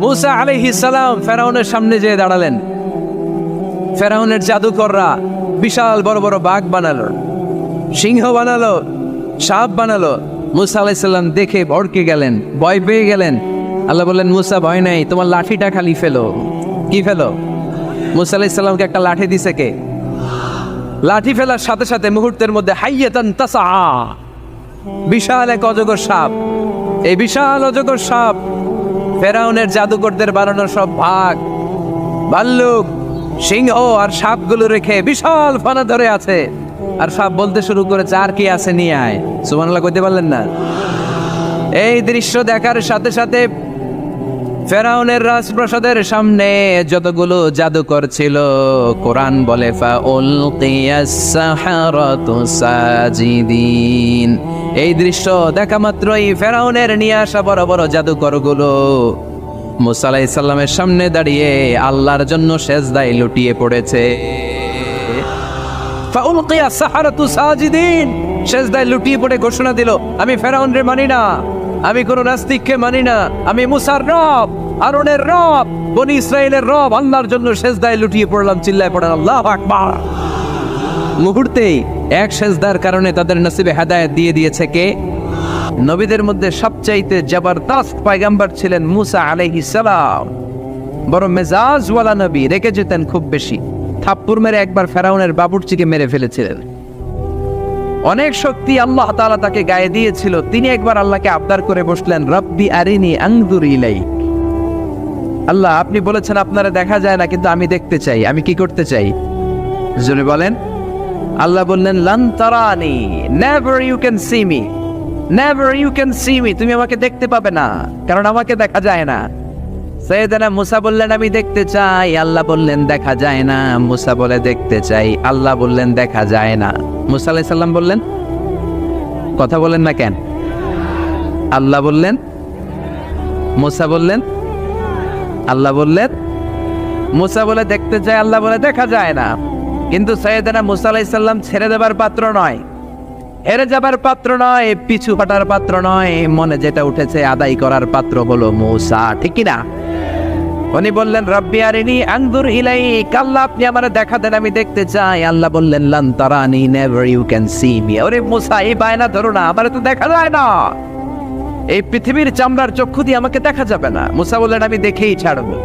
মূসা আলাইহিস সালাম ফেরাউনের সামনে যেয়ে দাঁড়ালেন। ফেরাউনের জাদুকররা বিশাল বড় বড় বাঘ বানালো, সিংহ বানালো, সাপ বানালো। মূসা আলাইহিস সালাম দেখে ভড়কে গেলেন, ভয় পেয়ে গেলেন। আল্লাহ বললেন, মূসা ভয় নাই, তোমার লাঠিটা খালি ফেলো। কি ফেলো? মূসা আলাইহিস সালামকে একটা লাঠি দিছে কে? লাঠি ফেলার সাথে সাথে মুহূর্তের মধ্যে হাইয়াতান তাসআ, বিশাল এক অজগর সাপ। এই বিশাল অজগর সাপ ফেরাউনের জাদুকরদের বানানো সব বাঘ, ভাল্লুক, সিংহ আর সাপগুলো রেখে বিশাল ফানা ধরে আছে। আর সাপ বলতে শুরু করেছে, আর কি আছে নিয়ে আয়। সুবহানাল্লাহ কইতে পারলেন না? এই দৃশ্য দেখার সাথে সাথে ফেরাউনের রাজপ্রাসাদের সামনে যতগুলো জাদুকর ছিল, কোরআন বলে ফাউলকিয়াস সাহারাতু সাজিদিন। এই দৃশ্য দেখা মাত্রই ফেরাউনের নিয়ে আসা বড় বড় জাদুকরগুলো মূসা আলাইহিস সালামের সামনে দাঁড়িয়ে আল্লাহর জন্য সেজদায় লুটিয়ে পড়েছে। ফাউলকিয়াস সাহারাতু সাজিদিন, সেজদায় লুটিয়ে পড়ে ঘোষণা দিল, আমি ফেরাউনরে মানি না, আমি কোন নাস্তিককে মানি না, আমি মুসার রব, হারুনের রব, বনি ইসরাইলের রব, আল্লাহর জন্য সেজদায় লুটিয়ে পড়লাম। চিল্লায় পড়েন আল্লাহু আকবার। মুহূর্তেই এক সেজদার কারণে তাদের নসিবে হেদায়েত দিয়ে দিয়েছে কে? নবীদের মধ্যে সবচাইতে জবরদস্ত পয়গম্বর ছিলেন মুসা আলাইহিস সালাম। বড় মেজাজওয়ালা নবী, রেগে যেতেন খুব বেশি। থাপ্পড় মেরে একবার ফেরাউনের বাবুর্চিকে মেরে ফেলেছিলেন। অনেক শক্তি আল্লাহ তাআলা তাকে গায়ে দিয়েছিল। তিনি একবার আল্লাহকে আবদার করে বসলেন, রব্বি আরিনি আনজুর ইলাইক। আল্লাহ, আপনি বলেছেন আপনারা দেখা যায় না, কিন্তু আমি দেখতে চাই। আমি কি করতে চাই? জোরে বলেন। আল্লাহ বললেন, লান তারানি, never you can see me, never you can see me. তুমি আমাকে দেখতে পাবে না, কারণ আমাকে দেখা যায় না। সাইয়েদনা মুসা বললেন, আমি দেখতে চাই। আল্লাহ বললেন, দেখা যায় না। মুসা বলে, দেখতে চাই। আল্লাহ বললেন, দেখা যায় না। মুসা আলাইহিস সালাম বললেন, কথা বলেন না কেন? আল্লাহ বললেন, মুসা বললেন, আল্লাহ বললেন। মুসা বলে দেখতে চাই, আল্লাহ বলে দেখা যায় না। কিন্তু সাইয়েদনা মুসা আলাইহিস সালাম ছেড়ে দেবার পাত্র নয়, হেরে যাবার পাত্র নয়, পিছু হটার পাত্র নয়। মনে যেটা উঠেছে আদায় করার পাত্র হলো মুসা, ঠিক কি না? উনি বললেন, রব্বি আরিনি আনজুর ইলাইক। আল্লাহ, আপনি আমারে দেখা দেন, আমি দেখতে চাই। আল্লাহ বললেন, লান তারানি, never you can see me. ওরে মুসা, এই বায়না ধরো না, আমারে তো দেখা যায় না। এই পৃথিবীর চামড়ার চক্ষু দিয়ে আমাকে দেখা যাবে না। মুসা বললেন, আমি দেখেই ছাড়বো।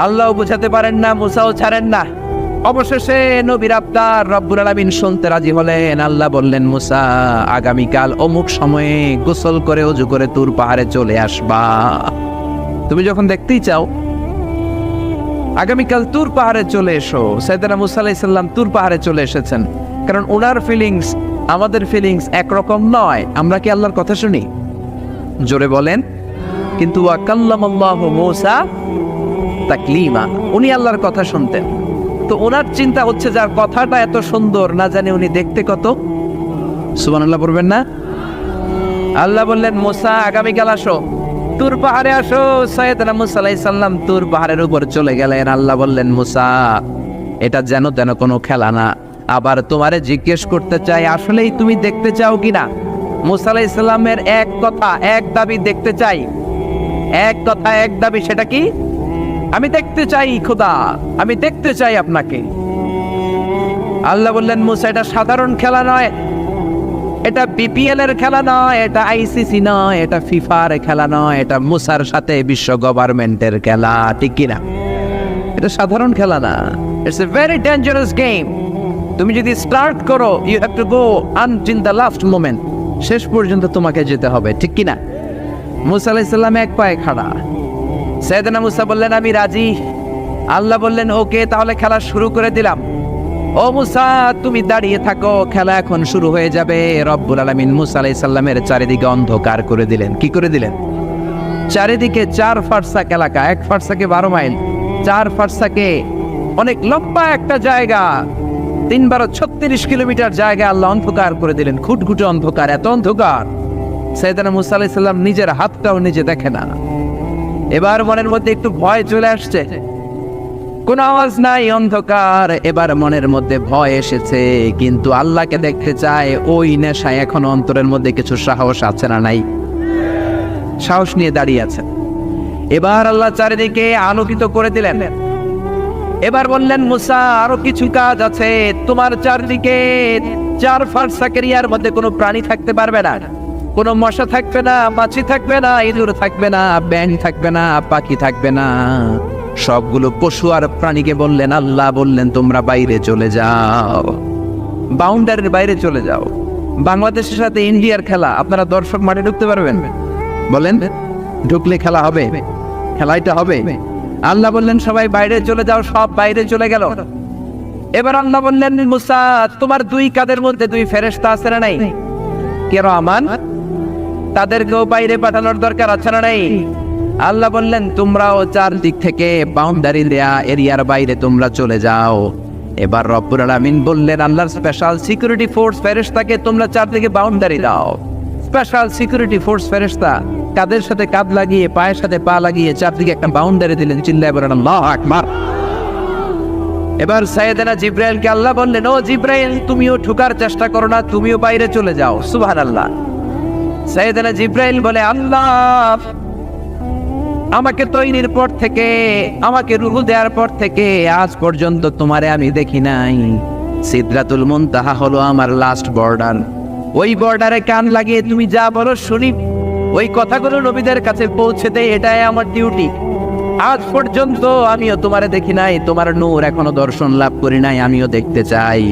আল্লাহ বুঝাতে পারেন না, মুসাও ছাড়েন না। অবশেষে নবীর আবদার রব্বুল আলামিন শুনতে রাজি হলেন। আল্লাহ বললেন, মুসা, আগামীকাল অমুক সময়ে গোসল করে ওযু করে তুর পাহাড়ে চলে আসবা। তুমি যখন দেখতেই চাও, আগামীকাল তুর পাহাড়ে চলে এসো। সাইয়েদনা মুসা আলাইহিস সালাম তুর পাহাড়ে চলে এসেছেন, কারণ ওনার ফিলিংস আমাদের ফিলিংস একরকম নয়। আমরা কি আল্লাহর কথা শুনি? জোরে বলেন। কিন্তু ওয়া কাল্লামাল্লাহু মুসা তাকলিমা, উনি আল্লাহর কথা শুনতেন। তো ওনার চিন্তা হচ্ছে, যার কথাটা এত সুন্দর, না জানে উনি দেখতে কত। সুবহানাল্লাহ পড়বেন না? আল্লাহ বললেন, মুসা, আগামীকাল আসো, তুর পাহাড়ে আসো। সাইয়েদনা মুসা আলাইহিস সালাম তুর পাহাড়ের উপর চলে গেলেন। আল্লাহ বললেন, মুসা, এটা যেন তেন কোনো খেলা না। আবার তোমারে জিজ্ঞেস করতে চাই, আসলেই তুমি দেখতে চাও কিনা? মুসা আলাইহিস সালামের এক কথা এক দাবি, দেখতে চাই। এক কথা এক দাবি, সেটা কি? আমি দেখতে চাই খোদা, আমি দেখতে চাই আপনাকে। আল্লাহ বললেন, মুসা, এটা সাধারণ খেলা নয়, এটা বিপিএল এর খেলা নয়, এটা আইসিসি নয়, এটা ফিফার খেলা নয়, এটা মুসার সাথে বিশ্ব গভর্নমেন্টের খেলা, ঠিক কিনা? এটা সাধারণ খেলা না। It's a very dangerous game. তুমি যদি স্টার্ট করো, you have to go until the last moment. শেষ পর্যন্ত তোমাকে যেতে হবে, ঠিক কিনা? মুসা আলাইহিস সালাম এক পায়ে খাড়া। সাইয়েদনা মুসা বললেন, আমি রাজি। আল্লাহ বললেন, ওকে, তাহলে খেলা শুরু করে দিলাম। ও মুসা, তুমি দাঁড়িয়ে থাকো, খেলা এখন শুরু হয়ে যাবে। রব্বুল আলামিন মুসা আলাইহিস সালামের চারিদিকে অন্ধকার করে দিলেন। কি করে দিলেন? চারিদিকে 4 ফারসাক এলাকা, 1 ফারসাকে 12 মাইল, 4 ফারসাকে অনেক লম্বা একটা জায়গা, 3 × 36 কিলোমিটার জায়গা আল্লাহ অন্ধকার করে দিলেন। খুটখুটে অন্ধকার, এত অন্ধকার সাইয়েদনা মুসা আলাইহিস সালাম নিজের হাতটাও নিজে দেখে না। এবার মনের মধ্যে একটু ভয় চলে আসছে, কোন আওয়াজ নাই, অন্ধকার। এবার মনের মধ্যে ভয় এসেছে, কিন্তু আল্লাহকে দেখতে চায়। ওই নেশায় এখন অন্তরের মধ্যে কিছু সাহস আছে না নাই? সাহস নিয়ে দাঁড়িয়ে আছেন। এবার আল্লাহ চারিদিকে আলোকিত করে দিলেন। এবার বললেন, মুসা আরো কিছু কাজ আছে, তোমার চারদিকে 4 ফারসাক এরিয়ার মধ্যে কোনো প্রাণী থাকতে পারবে না, কোনো মশা থাকবে না, মাছি থাকবে না, ইঁদুর থাকবে না, ব্যাঙ থাকবে না, পাখি থাকবে না। সবগুলো পশু আর প্রাণীকে বললেন, আল্লাহ বললেন তোমরা বাইরে চলে যাও, বাউন্ডারির বাইরে চলে যাও। বাংলাদেশের সাথে ইন্ডিয়ার খেলা, আপনারা দর্শক মাঠে ঢুকতে পারবেন? বলেন, ঢুকলে খেলা হবে? খেলাইটা হবে? আল্লাহ বললেন সবাই বাইরে চলে যাও, সব বাইরে চলে গেল। এবার আল্লাহ বললেন, মুসা তোমার 2 কাঁধের মধ্যে 2 ফেরেশতা আছে না নাই? কিরামান, তাদেরকেও বাইরে পাঠানোর দরকার আছে না নাই? আল্লাহ বললেন তোমরাও 4 দিক থেকে বাউন্ডারি দেয়া এরিয়ার বাইরে তোমরা চলে যাও। এবার রব্বুল আলামিন বললেন, আল্লাহর স্পেশাল সিকিউরিটি ফোর্স ফেরেশতাকে তোমরা 4 দিকে বাউন্ডারি দাও। স্পেশাল সিকিউরিটি ফোর্স ফেরেশতা কাদের সাথে কাঁধ লাগিয়ে, পায়ের সাথে পা লাগিয়ে 4 দিকে একটা বাউন্ডারি দিলেন। চিল্লায় বলেন আল্লাহু আকবার। এবার সাইয়েদনা জিব্রাইলকে আল্লাহ বললেন, ও জিব্রাইল তুমিও ঢোকার চেষ্টা করো না, তুমিও বাইরে চলে যাও। সুবহানাল্লাহ। সাইয়েদনা জিব্রাইল বলে, আল্লাহ আমাকে তৈরির পর থেকে, আমাকে রূহ দেওয়ার পর থেকে আজ পর্যন্ত তোমারে আমি দেখি নাই। সিদরাতুল মুনতাহা হলো আমার লাস্ট বর্ডার। ওই বর্ডারে কান লাগিয়ে তুমি যা বলো শুনি, ওই কথাগুলো নবীদের কাছে পৌঁছে দেয়, এটাই আমার ডিউটি। আজ পর্যন্ত আমিও তোমারে দেখি নাই, তোমার নূর এখনো দর্শন লাভ করি নাই, আমিও দেখতে চাই।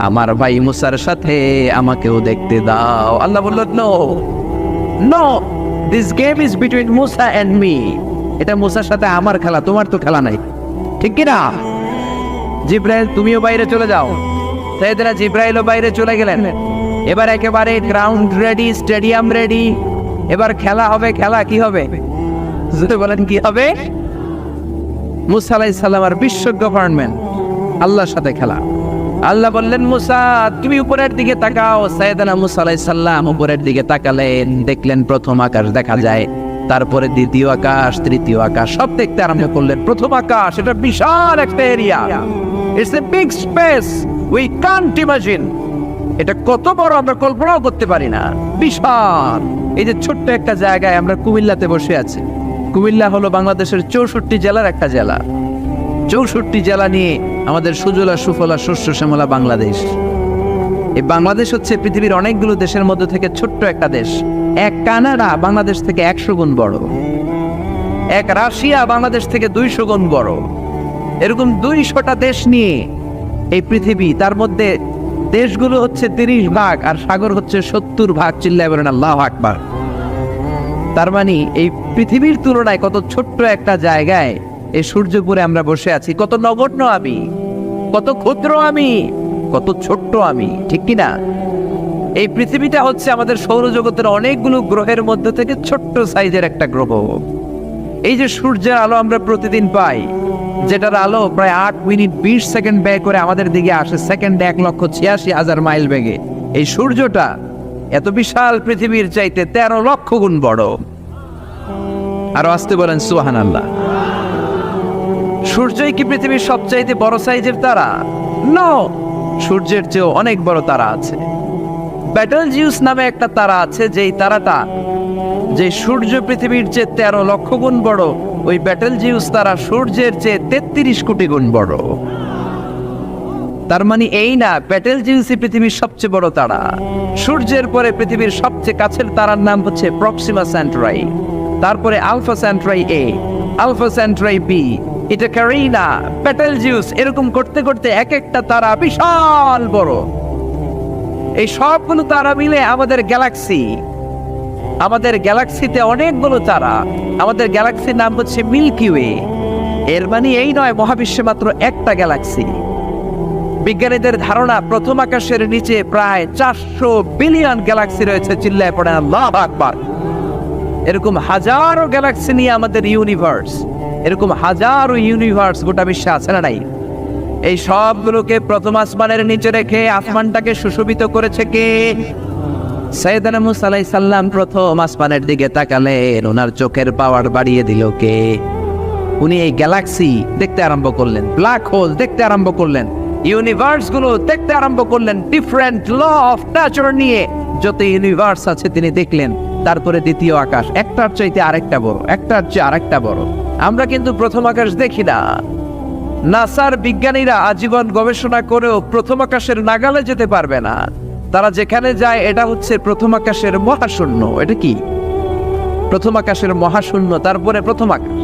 আমার ভাই মুসার সাথে আমাকেও দেখতে দাও। আল্লাহ বলল, no no, this game is between Musa and me. এটা মুসার সাথে আমার খেলা, তোমার তো খেলা নাই, ঠিক কি না? জিব্রাইল তুমিও বাইরে চলে যাও। সাইয়েদনা জিব্রাইলও বাইরে চলে গেলেন। এবার একেবারে গ্রাউন্ড রেডি, স্টেডিয়াম রেডি। এবার খেলা হবে। খেলা কি হবে? যদি বলেন কি হবে? মুসা আলাইহিস সালাম আর বিশ্ব গভর্নমেন্ট, আল্লাহর সাথে খেলা। আল্লাহ বললেন, মুসা তুমি উপরের দিকে তাকাও। সাইয়েদনা মুসা আলাইহিস সালাম উপরের দিকে তাকালেন, দেখলেন প্রথম আকাশ দেখা যায়, তারপরে দ্বিতীয় আকাশ, তৃতীয় আকাশ, সব দেখতে আরম্ভ করলেন। প্রথম আকাশ, এটা বিশাল একটা area, it's a big space, we can't imagine. এটা কত বড় আমরা কল্পনাও করতে পারি না, বিশাল। এই যে ছোট্ট একটা জায়গায় আমরা কুমিল্লাতে বসে আছি। কুমিল্লা হলো বাংলাদেশের 64 জেলার একটা জেলা। 64 জেলা নিয়ে আমাদের সুজলা সুফলা শস্য শ্যামলা বাংলাদেশ। এই বাংলাদেশ হচ্ছে পৃথিবীর অনেকগুলো দেশের মধ্যে থেকে ছোট্ট একটা দেশ। এক কানাডা বাংলাদেশ থেকে 100 গুণ বড়, এক রাশিয়া বাংলাদেশ থেকে 200 গুণ বড়। এরকম 200টা দেশ নিয়ে এই পৃথিবী, তার মধ্যে দেশগুলো হচ্ছে 30 ভাগ আর সাগর হচ্ছে 70 ভাগ। চিল্লায় বলেন আল্লাহু আকবার। তার মানে এই পৃথিবীর তুলনায় কত ছোট্ট একটা জায়গায় এই সূর্যপুরে আমরা বসে আছি। কত নগণ্য আমি, কত ক্ষুদ্র আমি, কত ছোট্ট আমি, ঠিক কিনা? এই পৃথিবীটা হচ্ছে আমাদের সৌরজগতের অনেকগুলো গ্রহের মধ্যে থেকে ছোট্ট সাইজের একটা গ্রহ। এই যে সূর্যের আলো আমরা প্রতিদিন পাই, যেটার আলো প্রায় 8 মিনিট 20 সেকেন্ড ব্যয় করে আমাদের দিকে আসে, সেকেন্ডে 1,86,000 মাইল বেগে। এই সূর্যটা এত বিশাল পৃথিবীর চাইতে 13 লক্ষ গুণ বড়। আরো আসতে বলেন সুবহানাল্লাহ। সূর্যই কি পৃথিবীর সবচাইতে বড় সাইজের তারা? নো, সূর্যের চেয়েও অনেক বড় তারা আছে। ব্যাটেলজিউস নামে একটা তারা আছে, যেই তারাটা, যে সূর্য পৃথিবীর চেয়ে 13 লক্ষ গুণ বড়, ওই ব্যাটেলজিউস তারা সূর্যের চেয়ে 33 কোটি গুণ বড়। তার মানে এই না ব্যাটেলজিউসই পৃথিবীর সবচেয়ে বড় তারা। সূর্যের পরে পৃথিবীর সবচেয়ে কাছের তারার নাম হচ্ছে প্রক্সিমা সেন্টরাই, তারপরে আলফা সেন্টরাই এ, আলফা সেন্টরাই বি, এটা ক্যারিনা, ব্যাটেলজিউস, এরকম করতে করতে এক একটা তারা বিশাল বড়। এই সবগুলো তারা মিলে আমাদের গ্যালাক্সি। আমাদের গ্যালাক্সিতে অনেকগুলো তারা। আমাদের গ্যালাক্সির নাম হচ্ছে মিল্কি ওয়ে। এর মানে এই নয় মহাবিশ্বে মাত্র একটা গ্যালাক্সি। বিজ্ঞানীদের ধারণা প্রথম আকাশের নিচে প্রায় 400 বিলিয়ন গ্যালাক্সি রয়েছে। চিল্লায় পড়েন আল্লাহু আকবার। এরকম হাজারো গ্যালাক্সি নিয়ে আমাদের ইউনিভার্স, এরকম হাজারো ইউনিভার্স গোটা বিশ্বে আছে না নাই? এই সবগুলোকে প্রথম আসমানের নিচে রেখে আসমানটাকে সুশোভিত করেছে কে? সাইয়েদনা মুসা আলাইহিস সালাম প্রথম আসমানের দিকে তাকালেন, ওনার চোখের পাওয়ার বাড়িয়ে দিল কে? উনি এই গ্যালাক্সি দেখতে আরম্ভ করলেন, ব্ল্যাক হোল দেখতে আরম্ভ করলেন, ইউনিভার্স গুলো দেখতে আরম্ভ করলেন, ডিফারেন্ট ল অফ নেচার নিয়ে যত ইউনিভার্স আছে তিনি দেখলেন। তারপরে দ্বিতীয় আকাশ, একটার চাইতে আরেকটা বড়, একটার চেয়ে আরেকটা বড়। আমরা কিন্তু প্রথম আকাশ দেখি না। নাসার বিজ্ঞানীরা আজীবন গবেষণা করেও প্রথম আকাশের নাগালে যেতে পারবে না। তারা যেখানে যায় এটা হচ্ছে প্রথম আকাশের মহাশূন্য। এটা কি? প্রথম আকাশের মহাশূন্য, তারপরে প্রথম আকাশ,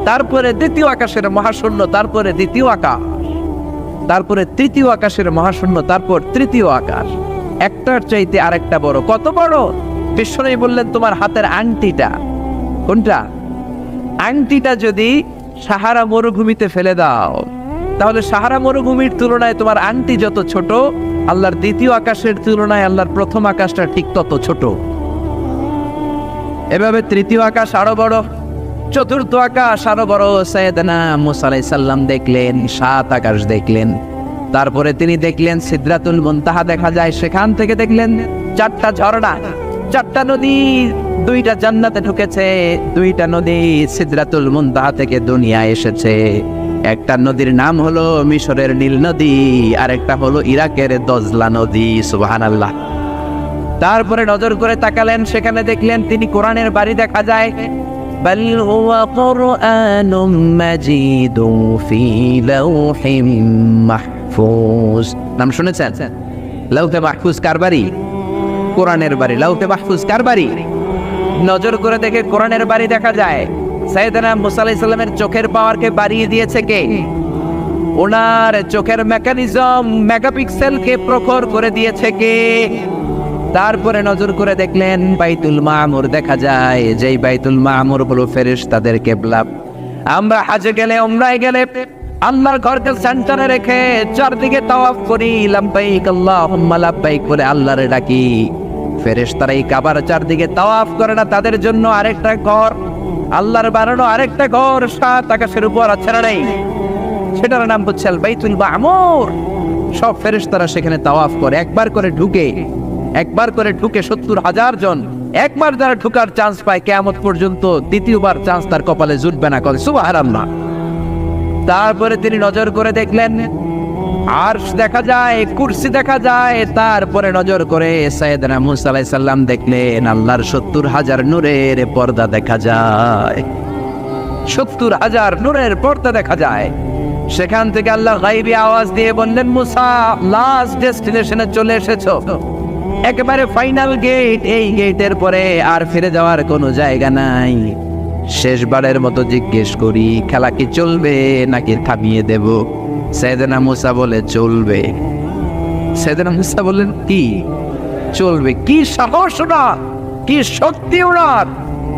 তারপরে দ্বিতীয় আকাশের মহাশূন্য, তারপরে দ্বিতীয় আকাশ, তারপরে তৃতীয় আকাশের মহাশূন্য, তারপর তৃতীয় আকাশ। একটার চাইতে আরেকটা বড়। কত বড়? বিশ্বনবী বললেন তোমার হাতের আংটিটা, কোনটা? আংটিটা যদি সাহারা মরুভূমিতে ফেলে দাও, তাহলে সাহারা মরুভূমির তুলনায় তোমার আংটি যত ছোট, আল্লাহর দ্বিতীয় আকাশের তুলনায় আল্লাহর প্রথম আকাশটা ঠিক তত ছোট। এভাবে তৃতীয় আকাশ আরো বড়, চতুর্থ আকাশ আরো বড়। সাইয়েদনা মুসা আলাইহিস সালাম দেখলেন, 7 আকাশ দেখলেন। তারপরে তিনি দেখলেন সিদরাতুল মুনতাহা দেখা যায়, সেখান থেকে দেখলেন 4টা ঝর্ণা, 4টা নদী, 2টা জান্নাতে ঢুকেছে, 2টা নদী সিদরাতুল মুনতাহা থেকে দুনিয়ায় এসেছে। একটা নদীর নাম হলো মিশরের নীল নদী, আর একটা হলো ইরাকের দজলা নদী। সুবহানাল্লাহ। তারপরে নজর করে তাকালেন, সেখানে দেখলেন তিনি কোরআনের বাড়ি দেখা যায়। বাল হুয়া কুরআনুম মাজিদুন ফি লাওহিম মাহফুজ। নাম শুনেছেন? লাউহে মাহফুজ কার বাড়ি? কোরআনের বাড়ি। লাউহে মাহফুজ কার বাড়ি? নজর করে দেখে কোরআনের বাড়ি দেখা যায়। সাইয়েদনা মুসা আলাইহিস সালামের চোখের পাওয়ারকে বাড়িয়ে দিয়েছে কে? ওনার চোখের মেকানিজম, মেগাপিক্সেলকে প্রখর করে দিয়েছে কে? তারপরে নজর করে দেখলেন বাইতুল মামুর দেখা যায়, যেই বাইতুল মামুর হলো ফেরেশতাদের কিবলা। আমরা হজে গেলে, উমরায় গেলে আল্লাহর ঘরকে সেন্টারে রেখে চারদিকে তাওয়াফ করি, লাব্বাইক আল্লাহুম্মা লাব্বাইক বলে আল্লাহরে ডাকি। ফেরেশতারা এই কাবার চারদিকে তাওয়াফ করে না, তাদের জন্য আরেকটা ঘর, আল্লাহর বানানো আরেকটা ঘর 7 আকাশের উপর আছে না নেই? সেটার নাম হচ্ছে আল বাইতুল মামুর। সব ফেরেশতারা সেখানে তাওয়াফ করে, একবার করে ঢুকে 70,000 জন। একবার যারা ঢুকার চান্স পায়, কিয়ামত পর্যন্ত দ্বিতীয়বার চান্স তার কপালে জুটবে না। করে সুবহানাল্লাহ। তারপরে তিনি নজর করে দেখলেন আরশ দেখা যায়, কুরসি দেখা যায়। তারপরে নজর করে সাইয়েদনা মুসা আলাইহিস সালাম দেখলেন আল্লাহর 70,000 নূরের পর্দা দেখা যায়। 70,000 নূরের পর্দা দেখা যায়। সেখান থেকে আল্লাহ গায়বী আওয়াজ দিয়ে বললেন, মুসা লাস্ট ডেস্টিনেশনে চলে এসেছো, একেবারে ফাইনাল গেট। এই গেটের পরে আর ফিরে যাওয়ার কোনো জায়গা নাই। শেষবারের মতো জিজ্ঞেস করি, খেলা কি চলবে নাকি থামিয়ে দেব? সাইয়েদনা মুসা বলে চলবে। সাইয়েদনা মুসা বললেন কি চলবে? কি সাহস ওনার, কি শক্তি ওনার,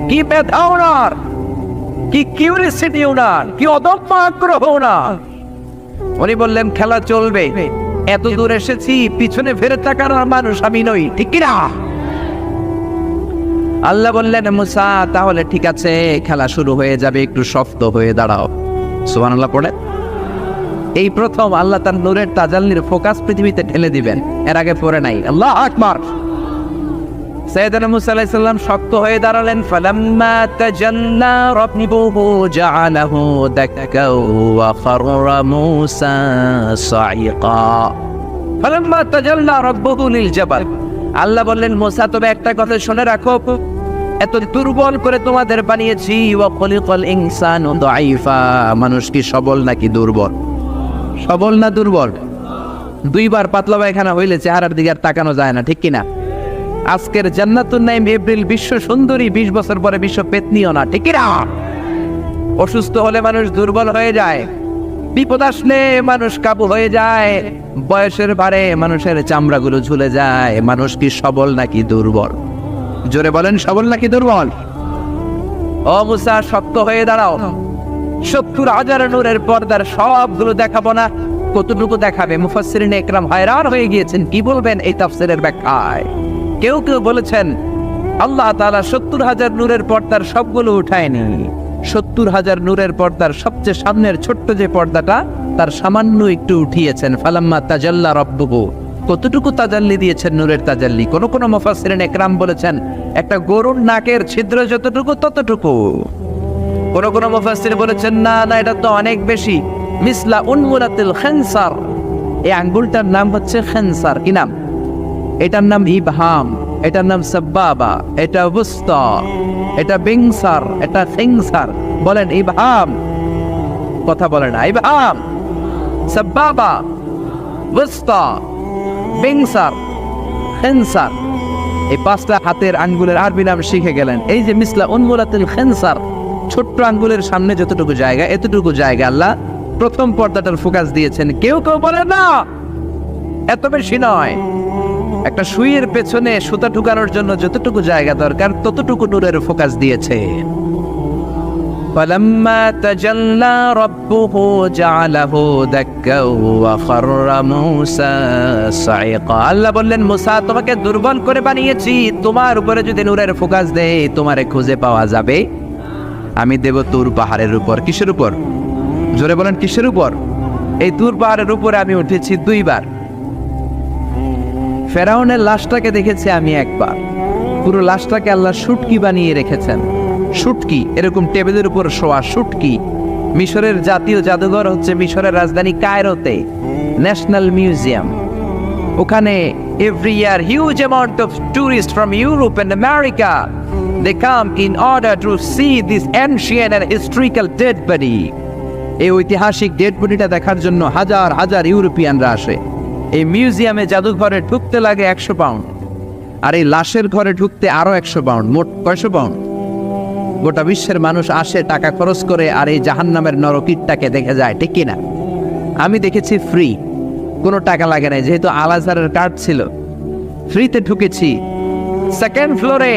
কি মেধা ওনার, কি কিউরিসিটি ওনার, কি অদম্য আগ্রহ ওনার। উনি বললেন খেলা চলবে। এত দূর এসেছি, পিছনে ফিরে তাকানোর মানুষ আমি নই, ঠিক কিনা? আল্লাহ বললেন মুসা তাহলে ঠিক আছে, খেলা শুরু হয়ে যাবে, একটু শক্ত হয়ে দাঁড়াও। সুবহানাল্লাহ পড়ে। এই প্রথম আল্লাহ তার নূরের তাজাল্লির ফোকাস পৃথিবীতে ঢেলে দিবেন, এর আগে পড়ে নাই। আল্লাহু আকবার। সাইয়েদনা মুসা আলাইহিস সালাম শক্ত হয়ে দাঁড়ালেন। ফালাম্মা তাজাল্লা রাব্বুহু জাআলাহু দাক্কাও ওয়া খাররা মুসা সাইকা। ফালাম্মা তাজাল্লা রাব্বুহু লিল জাবাল। আল্লাহ বললেন মুসা তুমি একটা কথা শুনে রাখো, এত দুর্বল করে তোমাদের বানিয়েছি। ওয়া খলিকাল ইনসানু দাঈফা। মানুষ কি সবল নাকি দুর্বল? সবল না দুর্বল? 2বার পাতলা পায়খানা হইলে চেহারার দিকে আর তাকানো যায় না, ঠিক কিনা? আজকের জান্নাতুন নাইম এপ্রিল বিশ্ব সুন্দরী, 20 বছর পরে বিশ্ব পেতনিও না, ঠিক কিনা? অসুস্থ হলে মানুষ দুর্বল হয়ে যায়, বিপদ আসলে মানুষ কাবু হয়ে যায়, বয়সের ভারে মানুষের চামড়াগুলো ঝুলে যায়। মানুষ কি সবল নাকি দুর্বল? জোরে বলেন, সবল নাকি দুর্বল? ও মুসা শক্ত হয়ে দাঁড়াও। 70,000 নূরের পর্দার সবগুলো দেখাবো না, কতটুকু দেখাবে? মুফাসসিরিন ইকরাম হয়রান হয়ে গিয়েছেন, কি বলবেন এই তাফসীরের ব্যাখ্যায়। কেউ কেউ বলেছেন আল্লাহ তাআলা 70,000 নূরের পর্দার সবগুলো উঠায়নি। 70,000 নূরের পর্দার সবচেয়ে সামনের ছোট্ট যে পর্দাটা, তার সামান্য একটু উঠিয়েছেন। ফালাম্মা তাজাল্লা রাব্বুহু। কতটুকু তাজাল্লি দিয়েছেন নূরের তাজাল্লি? কোন কোন মুফাসসিরিন ইকরাম বলেছেন একটা গরুর নাকের ছিদ্র যতটুকু ততটুকু। কোন কোন মুফাসসির বলেছেন না না, এটা তো অনেক বেশি। মিসলা উনমুলাতিল খানসার। এই আঙ্গুলটার নাম হচ্ছে খানসার। কি নাম? এটার নাম ইবহাম, এটার নাম সাব্বাবা, এটা বুস্তা, এটা বিংসার, এটা সিংসার। বলেন ইবহাম, কথা বলে না। ইবহাম, সাব্বাবা, বুস্তা, বিংসার, খিনসার। এই পাঁচটা হাতের আঙ্গুলের আরবি নাম শিখে গেলেন। এই যে মিসলা উনমুলাতুল খিনসার, ছোট্ট আঙ্গুলের সামনে যতটুকু জায়গা, এতটুকু জায়গা আল্লাহ প্রথম পর্দাটার ফোকাস দিয়েছেন। কেউ কেউ বলে না এত বেশি নয়, একটা সুইয়ের পেছনে সুতা ঢুকানোর জন্য যতটুকু জায়গা দরকার ততটুকু নূরের ফোকাস দিয়েছে। فلما تجلى ربه جعله دكا وخر موسى صعقا। আল্লাহ বললেন, মুসা তোমাকে দুর্বল করে বানিয়েছি, তোমার উপরে যদি নূরের ফোকাস দেই তোমারে খুঁজে পাওয়া যাবে। আমি দেব তুর পাহাড়ের উপর। কিসের উপর? জোরে বলেন, কিসের উপর? এই তুর পাহাড়ের উপরে আমি উঠেছি দুইবার। ফেরাউনের লাশটাকে দেখেছি আমি একবার। পুরো লাশটাকে আল্লাহ শুটকি বানিয়ে রেখেছেন। শুটকি, এরকম টেবিলের উপর শোয়া শুটকি। মিশরের জাতীয় জাদুঘর হচ্ছে মিশরের রাজধানী কায়রোতে, ন্যাশনাল মিউজিয়াম। ওখানে every year huge amount of tourist from Europe and America they come in order to see this ancient and historical dead body. এই ঐতিহাসিক ডেড বডিটা দেখার জন্য হাজার হাজার ইউরোপিয়ানরা আসে। এই মিউজিয়ামে জাদুঘরে ঢুকতে লাগে 100 পাউন্ড, আর এই লাশের ঘরে ঢুকতে আরো 100 পাউন্ড। মোট 100 পাউন্ড। গোটা বিশ্বের মানুষ আসে টাকা খরচ করে, আর এই জাহান্নামের নরকীটটাকে দেখে যায়, ঠিক কিনা? আমি দেখেছি ফ্রি, কোনো টাকা লাগে নাই, যেহেতু আল আজহারের কার্ড ছিল, ফ্রিতে ঢুকেছি। সেকেন্ড ফ্লোরে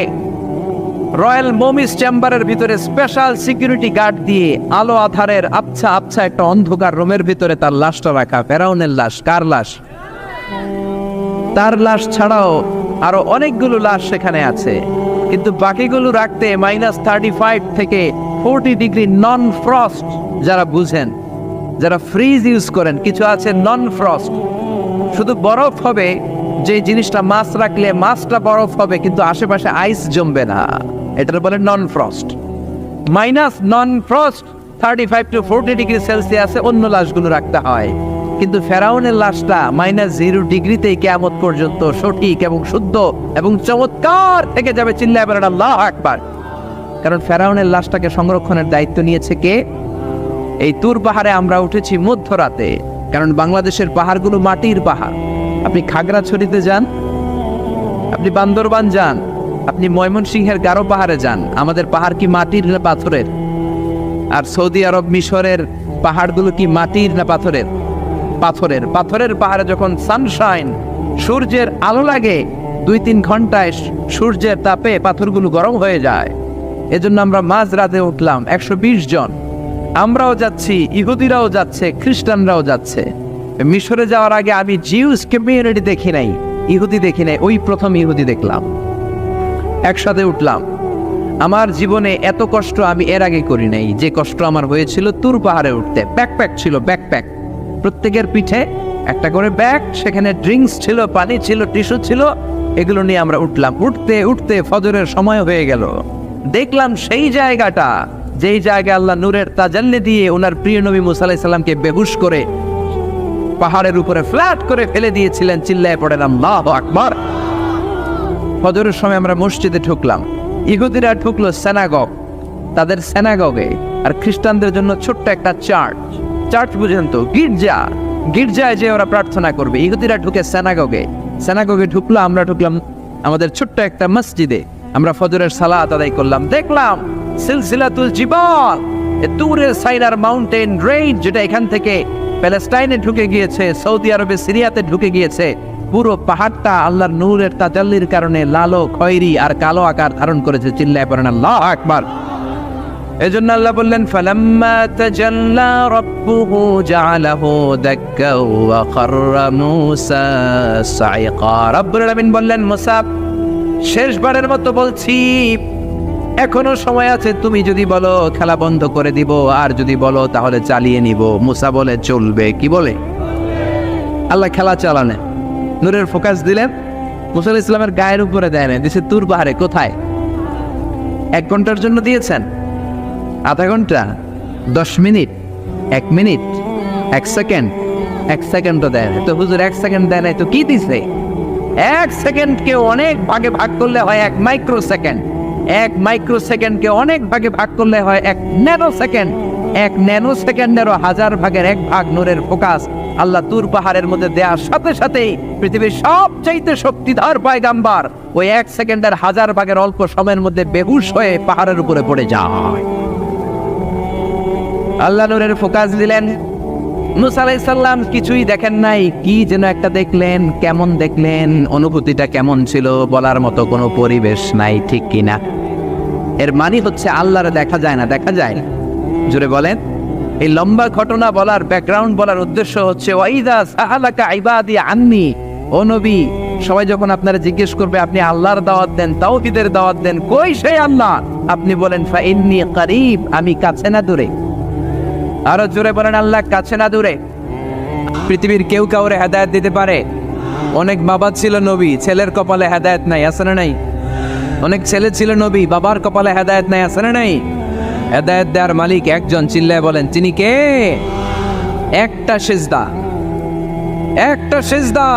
রয়্যাল মমিস চেম্বারের ভিতরে স্পেশাল সিকিউরিটি গার্ড দিয়ে আলো আধারের আবছা আবছা একটা অন্ধকার রুমের ভিতরে তার লাশটা রাখা। ফেরাউনের লাশ। কার লাশ? তার লাশ ছাড়াও আরো অনেকগুলো লাশ সেখানে আছে, কিন্তু বাকিগুলো রাখতে -35 থেকে 40 ডিগ্রি নন ফ্রস্ট। যারা বুঝেন, যারা ফ্রিজ ইউজ করেন, কিছু আছে নন ফ্রস্ট, শুধু বরফ হবে, যে জিনিসটা মাছ রাখলে মাছটা বরফ হবে কিন্তু আশেপাশে আইস জমবে না, এটার বলে non frost. Non frost 35 to 40 degree সেলসিয়াসে অন্য লাশগুলো রাখতে হয়, কিন্তু ফেরাউনের লাশটা -0 ডিগ্রিতেই কিয়ামত পর্যন্ত সঠিক এবং শুদ্ধ এবং চমৎকার থেকে যাবে। চিল্লায় বলেন আল্লাহু আকবার। কারণ ফেরাউনের লাশটাকে সংরক্ষণের দায়িত্ব নিয়েছে কে? এই তুর পাহাড়ে আমরা উঠেছি মধ্যরাতে, কারণ বাংলাদেশের পাহাড়গুলো মাটির পাহাড়। আপনি খাগড়াছড়িতে যান, আপনি বান্দরবান যান, আপনি ময়মনসিংহের গারো পাহাড়ে যান, আমাদের পাহাড় কি মাটির না পাথরের? আর সৌদি আরব মিশরের পাহাড়গুলো কি মাটির না পাথরের? পাথরের। পাথরের পাহাড়ে যখন সানশাইন, সূর্যের আলো লাগে, 2-3 ঘন্টায় সূর্যের তাপে পাথরগুলো গরম হয়ে যায়। এজন্য আমরা মাঝ রাতে উঠলাম 120 জন। আমরাও যাচ্ছি, ইহুদিরাও যাচ্ছে, খ্রিস্টানরাও যাচ্ছে। মিশরে যাওয়ার আগে আমি জিউস কমিউনিটি দেখি নাই, ইহুদি দেখি নাই, ওই প্রথম ইহুদি দেখলাম। একসাথে উঠলাম। আমার জীবনে এত কষ্ট আমি এর আগে করি নাই, যে কষ্ট আমার হয়েছিল তুর পাহাড়ে উঠতে। ব্যাকপ্যাক ছিল, ব্যাকপ্যাক, প্রত্যেকের পিঠে একটা করে ব্যাগ, সেখানে ড্রিঙ্কস ছিল, পানি ছিল, টিস্যু ছিল, এগুলো নিয়ে আমরা উঠলাম। উঠতে উঠতে ফজরের সময় হয়ে গেল। দেখলাম সেই জায়গাটা, যেই জায়গায় আল্লাহ নূরের তাজাল্লি দিয়ে ওনার প্রিয় নবী মুসা আলাইহিস সালামকে বেহুশ করে পাহাড়ের উপরে ফ্ল্যাট করে ফেলে দিয়েছিলেন। চিল্লায় পড়েন আল্লাহু আকবার। ফজরের সময় আমরা মসজিদে ঢুকলাম। ইহুদিরা ঢুকলো সিনাগগ, তাদের সিনাগগে, আর খ্রিস্টানদের জন্য ছোট্ট একটা চার্চ। চার্চ বুঝেন তো? গির্জা। গির্জায় যে ওরা প্রার্থনা করবে। ইহুদিরা ঢুকে সিনাগগে। সিনাগগে ঢুকলো, আমরা ঢুকলাম আমাদের ছোট্ট একটা মসজিদে। আমরা ফজরের সালাত আদায় করলাম। দেখলাম সিলসিলাতুল জিবাল, তুরের সাইনার মাউন্টেন রেঞ্জ, যেটা এখান থেকে প্যালেস্টাইনে ঢুকে গিয়েছে, সৌদি আরবে, সিরিয়াতে ঢুকে গিয়েছে। পুরো পাহাড়টা আল্লাহর নূরের তাজাল্লির কারণে লালো, খয়েরি আর কালো আকার ধারণ করেছে। চিল্লায় পড়েন আল্লাহু আকবার। এজন্য আল্লাহ বললেন, ফালাম্মা তাজাল্লা রাব্বুহু জাআলাহু দাক্কা ওয়া খাররা মূসা সাইকা। রব্বুল আলামিন বললেন, মুসা, শেষবারের মতো বলছি, এখনো সময় আছে। তুমি যদি বলো খেলা বন্ধ করে দিব, আর যদি বলো তাহলে চালিয়ে নিব। মুসা বলে চলবে। কি বলে? আল্লাহ খেলা চালানে নূরের ফোকাস দিলেন। মুসা আলাইহিস সালামের গায়ের উপরে দেয় না, দিছে তুর পাহাড়ে। কোথায়? 1 ঘন্টার জন্য দিয়েছেন? আধা ঘন্টা? 10 মিনিট? 1 মিনিট? 1 সেকেন্ড? 1 সেকেন্ডও দেয় না। তো হুজুর 1 সেকেন্ড দেয় নাই তো কি দিছে? এক সেকেন্ডকে অনেক ভাগে ভাগ করলে হয় 1 মাইক্রো সেকেন্ড, 1 মাইক্রো সেকেন্ডকে অনেক ভাগে ভাগ করলে হয় 1 ন্যানো সেকেন্ড, 1 ন্যানো সেকেন্ডেরও 1000 ভাগের 1 ভাগ নূরের ফোকাস আল্লাহ তুর পাহাড়ের মধ্যে দেওয়ার সাথে সাথেই পৃথিবীর সবচাইতে শক্তিধর পয়গাম্বার ওই 1 সেকেন্ডের 1000 ভাগের অল্প সময়ের মধ্যে বেহুশ হয়ে পাহাড়ের উপরে পড়ে যায়। আল্লাহ নূরের ফোকাস দিলেন। মুসা আলাইহিস সালাম কিছুই দেখেন নাই, কি যেন একটা দেখলেন। কেমন দেখলেন, অনুভূতিটা কেমন ছিল বলার মতো কোনো পরিবেশ নাই, ঠিক কিনা? এর মানে হচ্ছে আল্লাহরে দেখা যায় না, দেখা যায়। জোরে বলেন। এই লম্বা ঘটনা বলার, ব্যাকগ্রাউন্ড বলার উদ্দেশ্য হচ্ছে ওয়াইদা সাহালাকা ইবাদি আন্নি, ও নবী, সবাই যখন আপনারা জিজ্ঞেস করবে আপনি আল্লাহর দাওয়াত দেন, তাওহীদের দাওয়াত দেন, কই সেই আল্লাহ? আপনি বলেন ফা ইন্নী করিব, আমি কাছে না দূরে। আরো জোরে বলেন আল্লাহ কাছে না দূরে। পৃথিবীর কেউ কাউরে হেদায়েত দিতে পারে? অনেক বাবা ছিল নবী, ছেলের কপালে হেদায়েত নাই, আছে না নাই? অনেক ছেলে ছিল নবী, বাবার কপালে হেদায়েত নাই, আছে না নাই? হেদায়েত দেওয়ার মালিক একজন, চিল্লায় বলেন তিনি কে? একটা সিজদা, একটা সিজদা,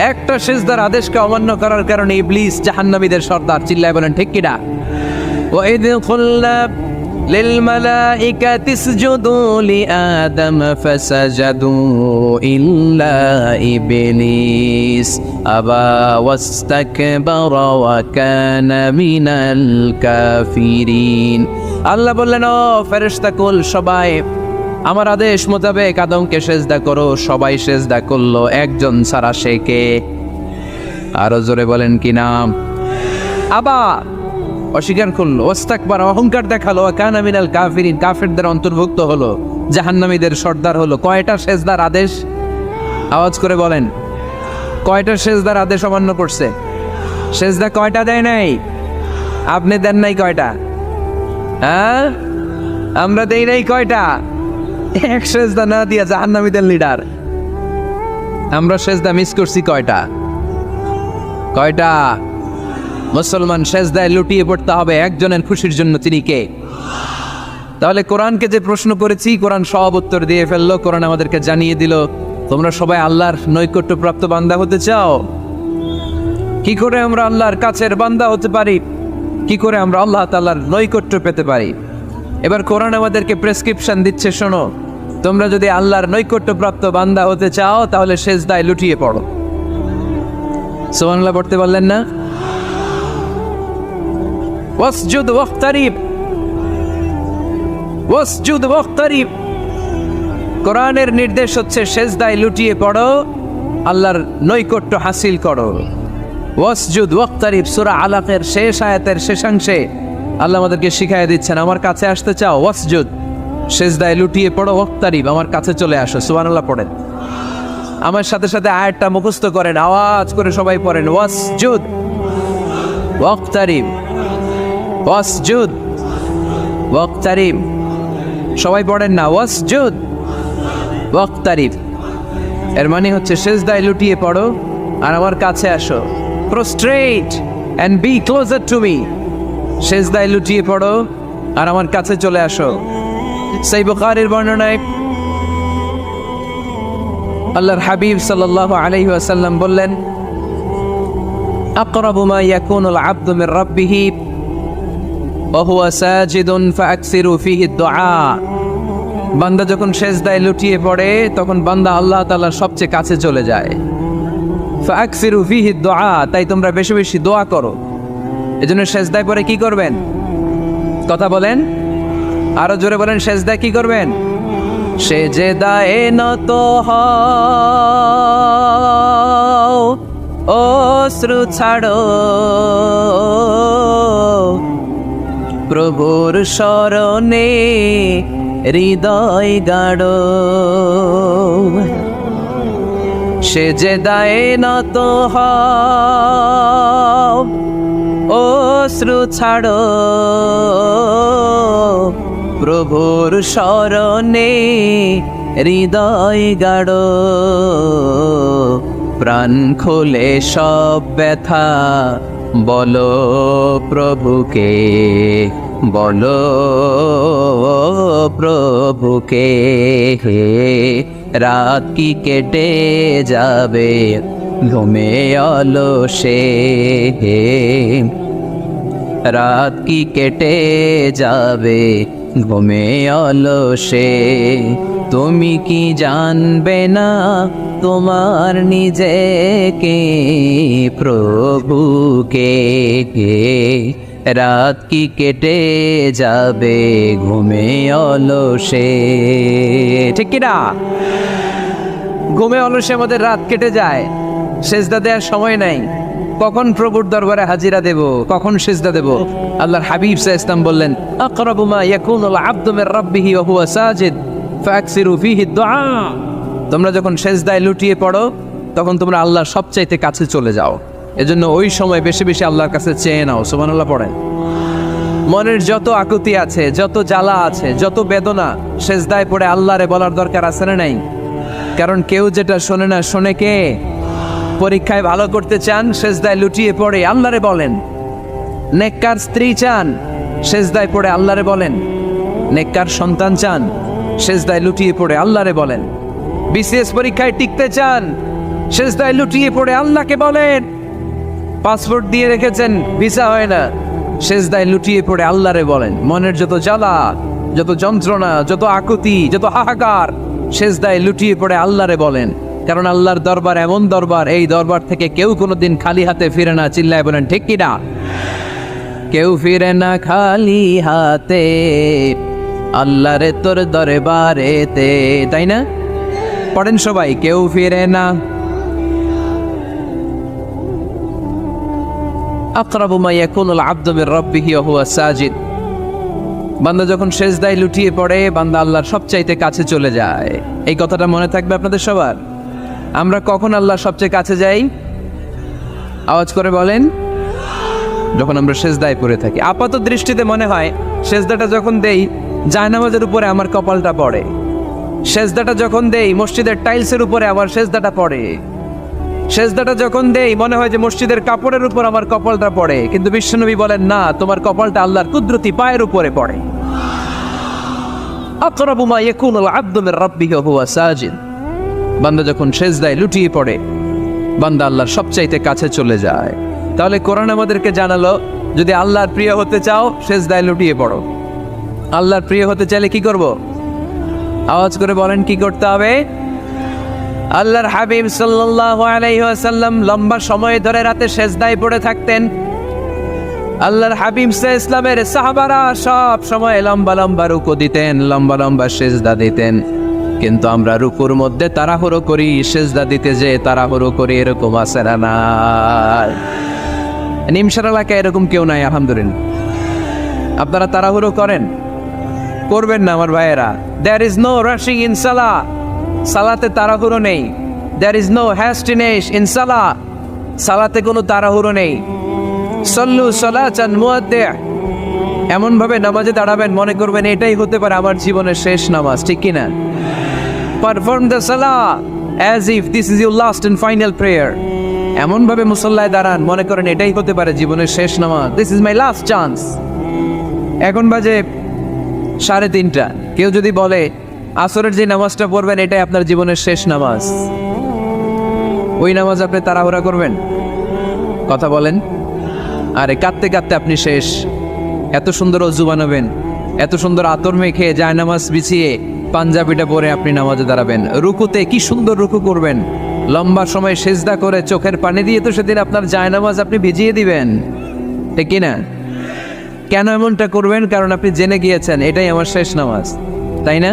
একটা সিজদার আদেশকে অমান্য করার কারণে ইবলিস জাহান্নামীদের সর্দার, চিল্লায় বলেন ঠিক কিনা? ওয়াইদ কুল্লা للملائكة اسجدوا لآدم فسجدوا إلا إبليس أبى واستكبر وكان من الكافرين। আল্লাহ বললেন, ও ফেরেশতা কুল সবাই আমার আদেশ মোতাবেক আদমকে সেজদা করো। সবাই সেজদা করলো, একজন ছাড়া, সে কে? আরো জোরে বলেন কি নাম? আবার অস্বীকার করলো, ওয়াস্তাকবার, অহংকার দেখালো, কানা মিনাল কাফিরিন, কাফেরদের অন্তর্ভুক্ত হলো, জাহান্নামীদের সর্দার হলো। কয়টা সেজদার আদেশ? আওয়াজ করে বলেন, কয়টা সেজদার আদেশ অমান্য করছে? সেজদা কয়টা দেয় নাই? আপনি দেন নাই কয়টা? হ্যাঁ, আমরা দেই নাই কয়টা? এক সেজদা না দিয়া জাহান্নামীদের লিডার। আমরা সেজদা মিস করছি কয়টা? কয়টা? মুসলমান সেজদায় লুটিয়ে পড়তে হবে একজনের খুশির জন্য, তিনি কে? তাহলে কোরআনকে যে প্রশ্ন করেছি, কোরআন সব উত্তর দিয়ে ফেললো। কোরআন আমাদেরকে জানিয়ে দিল, তোমরা সবাই আল্লাহর নৈকট্যপ্রাপ্ত বান্দা হতে চাও? কি করে আমরা আল্লাহর কাছের বান্দা হতে পারি? কি করে আমরা আল্লাহ তাআলার নৈকট্য পেতে পারি? এবার কোরআন আমাদেরকে প্রেসক্রিপশন দিচ্ছে, শোনো, তোমরা যদি আল্লাহর নৈকট্যপ্রাপ্ত বান্দা হতে চাও তাহলে সেজদায় লুটিয়ে পড়ো। সুবহানাল্লাহ পড়তে পারলেন না? ওয়াসজুদ ওয়াক্তারিব, ওয়াসজুদ ওয়াক্তারিব। কোরআনের নির্দেশ হচ্ছে সেজদায় লুটিয়ে পড়ো, আল্লাহর নৈকট্য হাসিল করো। ওয়াসজুদ ওয়াক্তারিব, সূরা আলাকের শেষ আয়াতের শেষাংশে আল্লাহ আমাদেরকে শিখাইয়া দিচ্ছেন, আমার কাছে আসতে চাও, ওয়াসজুদ, সেজদায় লুটিয়ে পড়ো, ওয়াক্তারিব, আমার কাছে চলে আসো। সুবহানাল্লাহ পড়েন। আমার সাথে সাথে আয়াতটা মুখস্থ করেন, আওয়াজ করে সবাই পড়েন, ওয়াসজুদ ওয়াক্তারিব, ওয়াসজুদ ওয়াক্তারিব। সবাই পড়েন না, ওয়াসজুদ ওয়াক্তারিব। এর মানে হচ্ছে সেজদায় লুটিয়ে পড়ো আর আমার কাছে আসো। Prostrate and be closer to me. সেজদায় লুটিয়ে পড়ো আর আমার কাছে চলে আসো। সহিহ বুখারীর বর্ণনায় আল্লাহর হাবিব সাল্লাল্লাহু আলাইহি ওয়াসাল্লাম বললেন, আকরাবু মা ইয়াকুনুল আবদু মির রাব্বিহি ওয়া হুয়া সাজিদুন ফাআকসিরু ফীহি দুআ। বান্দা যখন সেজদায় লুটিয়ে পড়ে তখন বান্দা আল্লাহ তাআলার সবচেয়ে কাছে চলে যায়। ফাআকসিরু ফীহি দুআ, তাই তোমরা বেশি বেশি দোয়া করো। এজন্য সেজদায় পড়ে কি করবেন? কথা বলেন, আরো জোরে বলেন, সেজদায় কি করবেন? সেজদায় নত হও, অশ্রু ছাড়ো, প্রভুর শরণে হৃদয় গাড়ো। সেজদায় নত হও, অশ্রু ছাড়ো, প্রভুর শরণে হৃদয় গাড়ো। প্রাণ খুলে সব ব্যথা বলো প্রভুকে, বলো প্রভুকে। রাত কি কেটে যাবে ঘুমে অলসে, রাত কি কেটে যাবে ঘুমে অলসে। তুমি কি জানবে না তোমার নিজেকে প্রভুকে, রাত কি কেটে যাবে ঘুমে অলসে। ঠিক কিনা? ঘুমে অলসে আমাদের রাত কেটে যায়, সেজদা দেওয়ার সময় নাই। কখন প্রভুর দরবারে হাজিরা দেব, কখন সেজদা দেব? আল্লাহর হাবিব সাল্লাল্লাহু আলাইহি ওয়াসাল্লাম বললেন, আকরাবু মা ইয়াকুনুল আবদু মির রাব্বিহি ওয়া হুয়া সাজিদ ফাকসিরু ফীহি দুআ। তোমরা যখন সেজদায় লুটিয়ে পড়ো তখন তোমরা আল্লাহর সবচাইতে কাছে চলে যাও। এজন্য ওই সময় বেশি বেশি আল্লাহর কাছে চেয়ে নাও। সুবহানাল্লাহ পড়েন। মনের যত আকুতি আছে, যত জ্বালা আছে, যত বেদনা, সেজদায় পড়ে আল্লাহরে বলার দরকার আছে না নাই? কারণ কেউ যেটা শোনে না, শোনে কে? পরীক্ষায় ভালো করতে চান, সেজদায় লুটিয়ে পড়ে আল্লাহরে বলেন। নেককার স্ত্রী চান, সেজদায় পড়ে আল্লাহরে বলেন। নেককার সন্তান চান, সেজদায় লুটিয়ে পড়ে আল্লাহরে বলেন। বিসিএস পরীক্ষায় টিকতে চান, সেজদায় লুটিয়ে পড়ে আল্লাহকে বলেন। পাসপোর্ট দিয়ে রেখেছেন, ভিসা হয় না, সেজদায় লুটিয়ে পড়ে আল্লাহরে বলেন। মনের যত জ্বালা, যত যন্ত্রণা, যত আকুতি, যত হাহাকার, সেজদায় লুটিয়ে পড়ে আল্লাহরে বলেন। কারণ আল্লাহর দরবার এমন দরবার, এই দরবার থেকে কেউ কোনোদিন খালি হাতে ফিরে না। চিল্লায় বলেন ঠিক কিনা? কেউ ফিরে না খালি হাতে আল্লাহরে তোর দরবারেতে, তাই না? পড়েন সবাই, কেউ ফিরে না। আকরাবু মা ইয়াকুনুল আবদু মির রাব্বিহি ওয়া হুয়া সাজিদ। বান্দা যখন সেজদায় লুটিয়ে পড়ে, বান্দা আল্লাহর সবচাইতে কাছে চলে যায়। এই কথাটা মনে থাকবে আপনাদের সবার। আমরা কখন আল্লাহর সবচেয়ে কাছে যাই? আওয়াজ করে বলেন। যখন আমরা সেজদায় পড়ে থাকি। আপাত দৃষ্টিতে মনে হয় সেজদাটা যখন দেই জায়নামাজের উপরে আমার কপালটা পড়ে, সেজদাটা যখন দেই মসজিদের টাইলসের উপরে আমার সেজদাটা পড়ে, সেজদাটা যখন দেই মনে হয় যে মসজিদের কাপড়ের উপর আমার কপালটা পড়ে। কিন্তু বিশ্বনবী বলেন না, তোমার কপালটা আল্লাহর কুদরতি পায়ের উপরে পড়ে। আকরাবু মা ইয়াকুনুল আবদু মির রাব্বিহি ওয়া হুয়া সাজিদ। বান্দা যখন সেজদায় লুটিয়ে পড়ে, বান্দা আল্লাহর সবচাইতে কাছে চলে যায়। তাহলে কোরআন আমাদেরকে জানালো, যদি আল্লাহর প্রিয় হতে চাও সেজদায় লুটিয়ে পড়ো। আল্লাহর প্রিয় হতে চাইলে কি করব? আওয়াজ করে বলেন কি করতে হবে? আল্লাহর হাবিব সাল্লাল্লাহু আলাইহি ওয়াসাল্লাম লম্বা সময় ধরে রাতে সেজদায় পড়ে থাকতেন। আল্লাহর হাবিব ইসলামের সাহাবারা সব সময় লম্বা লম্বা রুকু দিতেন, লম্বা লম্বা সেজদা দিতেন। কিন্তু আমরা রুকুর মধ্যে তাড়াহুড়ো করি, সেজদা দিতে যে তাড়াহুড়ো করি, এরকম আছে না? নাই। নিমসার এলাকায় এরকম কেউ নাই আলহামদুলিল্লাহ। আপনারা তাড়াহুড়ো করেন? করবেন না আমার ভাইয়েরা। There is no rushing in salah. সালাতে তাড়াহুড়ো নেই। There is no hastiness in salah. সালাতে কোনো তাড়াহুড়ো নেই। সল্লু সালাতান মুআদ্দি'। এমন ভাবে নামাজে দাঁড়াবেন মনে করবেন এটাই হতে পারে আমার জীবনের শেষ নামাজ, ঠিক কিনা? Perform the salah as if this is your last and final prayer. এমন ভাবে মুসল্লায় দাঁড়ান মনে করেন এটাই হতে পারে জীবনের শেষ নামাজ। This is my last chance. এখন বাজে 3:30। কেউ যদি বলে আসরের যে নামাজটা পড়বেন এটাই আপনার জীবনের শেষ নামাজ, ওই নামাজ আপনি তাড়াহুড়া করবেন? কথা বলেন। আরে কাঁদতে কাঁদতে আপনি শেষ। এত সুন্দর ওযু বানাবেন, এত সুন্দর আতর মেখে জায়নামাজ বিছিয়ে পাঞ্জাবিটা পরে আপনি নামাজে দাঁড়াবেন। রুকুতে কি সুন্দর রুকু করবেন, লম্বা সময় সেজদা করে চোখের পানি দিয়ে তো সেদিন আপনার জায়নামাজ আপনি ভিজিয়ে দিবেন, ঠিক কিনা? কেন এমনটা করবেন? কারণ আপনি জেনে গিয়েছেন এটাই আমার শেষ নামাজ, তাই না?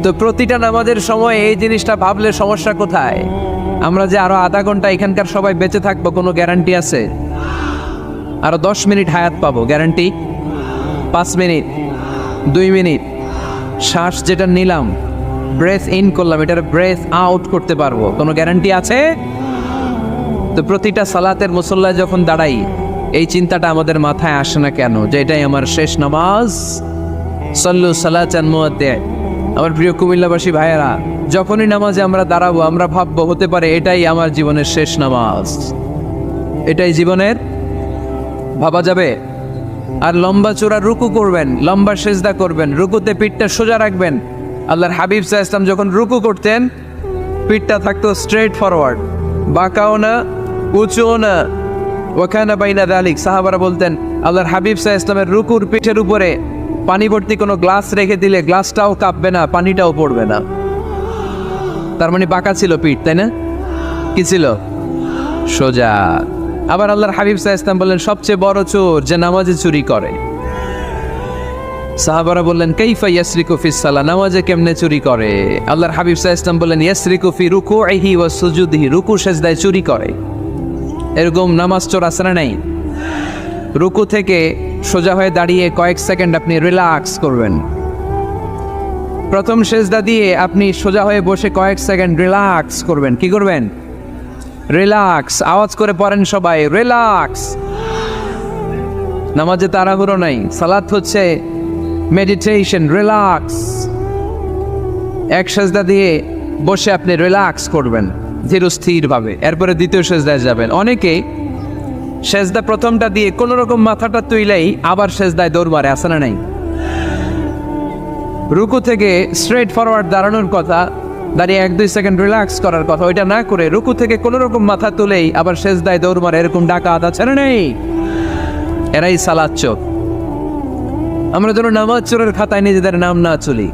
তো প্রতিটা নামাজের সময় এই জিনিসটা ভাবলে সমস্যা কোথায়? আমরা যে আরো আধা ঘন্টা এখানকার সবাই বেঁচে থাকবো কোনো গ্যারান্টি আছে? আরো 10 মিনিট হায়াত পাবো, গ্যারান্টি? 5 মিনিট, 2 মিনিট শ্বাস যেটা নিলাম, ব্রেথ ইন করলাম, এটার ব্রেথ আউট করতে পারবো, কোনো গ্যারান্টি আছে? তো প্রতিটা সালাতের মুসল্লায় যখন দাঁড়াই এই চিন্তাটা আমাদের মাথায় আসে না কেন যে এটাই আমার শেষ নামাজ? সল্লু সালাতান মুআদ্দি'। আমার প্রিয় কুমিল্লাবাসী ভাইয়েরা, যখনই নামাজে আমরা দাঁড়াবো আমরা ভাববো হতে পারে এটাই আমার জীবনের শেষ নামাজ, এটাই জীবনের, ভাবা যাবে? আর লম্বা চূড়া রুকু করবেন, লম্বা সেজদা করবেন, রুকুতে পিঠটা সোজা রাখবেন। আল্লাহর হাবিব সাল্লাল্লাহু আলাইহি ওয়াসাল্লাম যখন রুকু করতেন পিঠটা থাকতো স্ট্রেট ফরওয়ার্ড, বাঁকাও না, উঁচুও না, ওয়াকানা বাইনা যালিক। সাহাবারা বলতেন আল্লাহর হাবিব সাল্লাল্লাহু আলাইহি ওয়াসাল্লামের রুকুর পিঠের উপরে পানি ভর্তি কোনো গ্লাস রেখে দিলে গ্লাসটাও কাঁপবে না, পানিটাও পড়বে না। তার মানে বাঁকা ছিল পিঠ, তাই না? কি ছিল? সোজা। আবার আল্লাহর হাবিব সাল্লাল্লাহু আলাইহি ওয়াসাল্লাম বললেন সবচেয়ে বড় চোর যে নামাজে চুরি করে। সাহাবারা বললেন কাইফা ইয়াসরিকু ফিস সালাহ, নামাজে কেমনে চুরি করে? আল্লাহর হাবিব সাল্লাল্লাহু আলাইহি ওয়াসাল্লাম বললেন ইয়াসরিকু ফি রুকুইহি ওয়া সুজুদিহি, রুকু সেজদায় চুরি করে। এরকম নামাজ চোর আছে না নাই? রুকু থেকে সোজা হয়ে দাঁড়িয়ে কয়েক সেকেন্ড আপনি রিল্যাক্স করবেন। প্রথম সেজদা দিয়ে আপনি সোজা হয়ে বসে কয়েক সেকেন্ড রিল্যাক্স করবেন। কি করবেন? রিল্যাক্স। আওয়াজ করে পড়েন সবাই, রিল্যাক্স। নামাজে তাড়াহুড়ো নাই, সালাত হচ্ছে মেডিটেশন, রিল্যাক্স। এক সেজদা দিয়ে বসে আপনি রিল্যাক্স করবেন ধীরস্থির ভাবে, এরপরে দ্বিতীয় সেজদায় যাবেন। অনেকে সেজদা প্রথমটা দিয়ে কোন রকম মাথাটা তুইলেই আবার সেজদায় দৌড় মারে, আছে না নাই? রুকু থেকে স্ট্রেট ফরওয়ার্ড দাঁড়ানোর কথা, দাঁড়িয়ে 1-2 সেকেন্ড রিল্যাক্স করার কথা, ওইটা না করে রুকু থেকে কোন রকম মাথা তুলেই আবার সেজদায় দৌড় মারে, এরকম ডাকাত আছে না নাই? এরাই সালাত চোর। আমরা যেন নামাজ চোরের খাতায় নিজেদের নাম না চলি,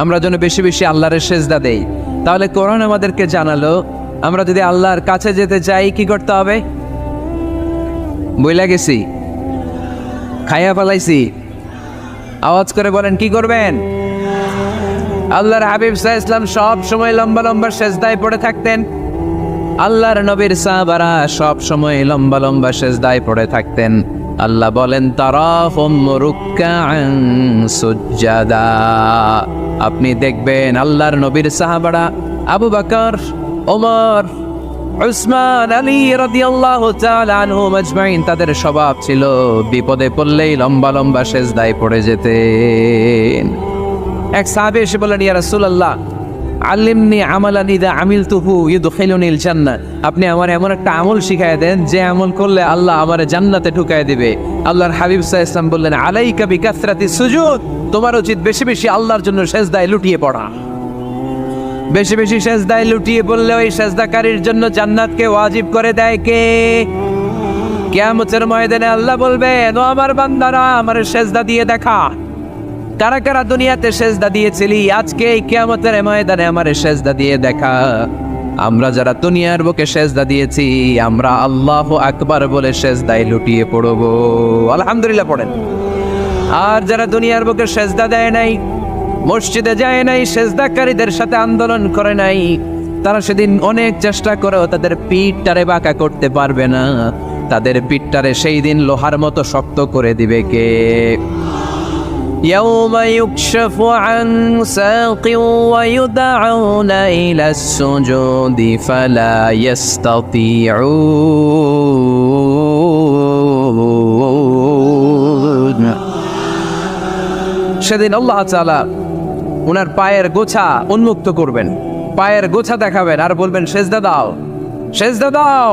আমরা যেন বেশি বেশি আল্লাহর সেজদা দেই। তাহলে কোরআন আমাদেরকে জানালো আমরা যদি আল্লাহর কাছে যেতে চাই কি করতে হবে? বইলা গেছি, খাইয়া ফেলাইছি, আওয়াজ করে বলেন কি করবেন? আল্লাহর হাবিব সাল্লাল্লাহু আলাইহি ওয়াসাল্লাম সব সময় লম্বা লম্বা সেজদায় পড়ে থাকতেন। আল্লাহর নবীর সাহাবারা সব সময় লম্বা লম্বা সেজদায় পড়ে থাকতেন। আল্লাহ বলেন তারাহুম রুকআন সুজদা, আপনি দেখবেন আল্লাহর নবীর সাহাবারা আবু বকর, ওমর, উসমান, আলী রাদিয়াল্লাহু তাআলা আনহুম আজমাইন, তাদের স্বভাব ছিল বিপদে পড়লেই লম্বা লম্বা সেজদায় পড়ে যেতেন। এক সাহাবী এসে বললেন ইয়া রাসূলুল্লাহ আল্লিমনি আমালান ইযা আমিলতুহু ইউদখিলুনিল জান্নাহ, আপনি আমার এমন একটা আমল শিখায় দেন যে আমল করলে আল্লাহ আমারে জান্নাতে ঢুকায় দিবে। আল্লাহর হাবিব সাল্লাল্লাহু আলাইহি ওয়াসাল্লাম বললেন আলাইকা বিকাসরাতিস সুজুদ, তোমার উচিত বেশি বেশি আল্লাহর জন্য সেজদায় লুটিয়ে পড়া। বেশি বেশি সেজদায় লুটিয়ে পড়লে ওই সেজদাকারীর জন্য জান্নাতকে ওয়াজিব করে দেয় কে? কিয়ামতের ময়দানে আল্লাহ বলবেন ও আমার বান্দারা আমার সেজদা দিয়ে দেখা, কারা কারা দুনিয়াতে সেজদা দিয়েছিলি, আজকে এই কিয়ামতের ময়দানে আমার সেজদা দিয়ে দেখা। আমরা যারা দুনিয়ার বুকে সেজদা দিয়েছি আমরা আল্লাহু আকবার বলে সেজদায় লুটিয়ে পড়ব, আলহামদুলিল্লাহ পড়েন। আর যারা দুনিয়ার বুকে সেজদা দেয় নাই, মসজিদে যায় নাই, সেজদাকারীদের সাথে আন্দোলন করে নাই, তারা সেদিন অনেক চেষ্টা করেও তাদের পিঠটারে বাঁকা করতে পারবে না। তাদের পিঠটারে সেই দিন লোহার মতো শক্ত করে দিবে কে? يوم يكشف عن ساق ويدعون إلى السجود فلا يستطيعون। সেদিন আল্লাহ তাআলা ওনার পায়ের গোছা উন্মুক্ত করবেন, পায়ের গোছা দেখাবেন আর বলবেন সেজদা দাও, সেজদা দাও।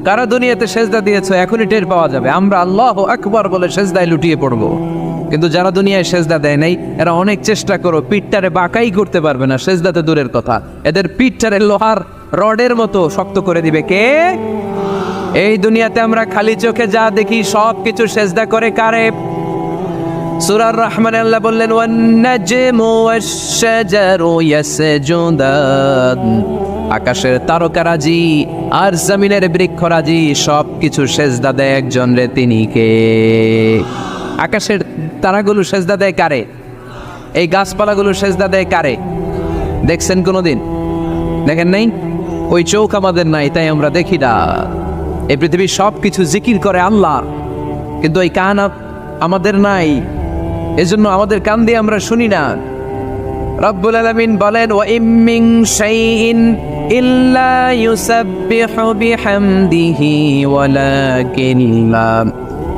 কারা দুনিয়াতে সেজদা দিয়েছো এখনই টের পাওয়া যাবে। আমরা আল্লাহু আকবার বলে সেজদায় লুটিয়ে পড়বো, কিন্তু যারা দুনিয়ায় সেজদা দেয় নাই এরা অনেক চেষ্টা করো পিঠটারে বাঁকাই করতে পারবে না, সেজদাতে দূরের কথা, এদের পিঠটারে লোহার রডের মতো শক্ত করে দিবে কে? এই দুনিয়াতে আমরা খালি চোখে যা দেখি সব কিছু সেজদা করে কারে? সূরা আর-রহমানে আল্লাহ বললেন ওয়ান নাজমু ওয়াশ-শাজারু ইয়াসজুদান, আকাশের তারকারাজি আর জমিনের বৃক্ষরাজি সব কিছু সেজদা দেয় একজন রে, তিনি কে? আকাশের তারাগুলো সেজদা দেয় কারে? এই গাছপালাগুলো সেজদা দেয় কারে? দেখছেন কোনোদিন? দেখেন নাই? ওই চোখ আমাদের নাই তাই আমরা দেখি না। এই পৃথিবীর সব কিছু জিকির করে আল্লাহ, কিন্তু ওই কান আমাদের নাই, এজন্য আমাদের কান দিয়ে আমরা শুনি না। রব্বুল আলামিন বলেন ওয়া ইম মিন শাইইন ইল্লা ইউসাব্বিহু বিহামদিহি ওয়ালাকিন লা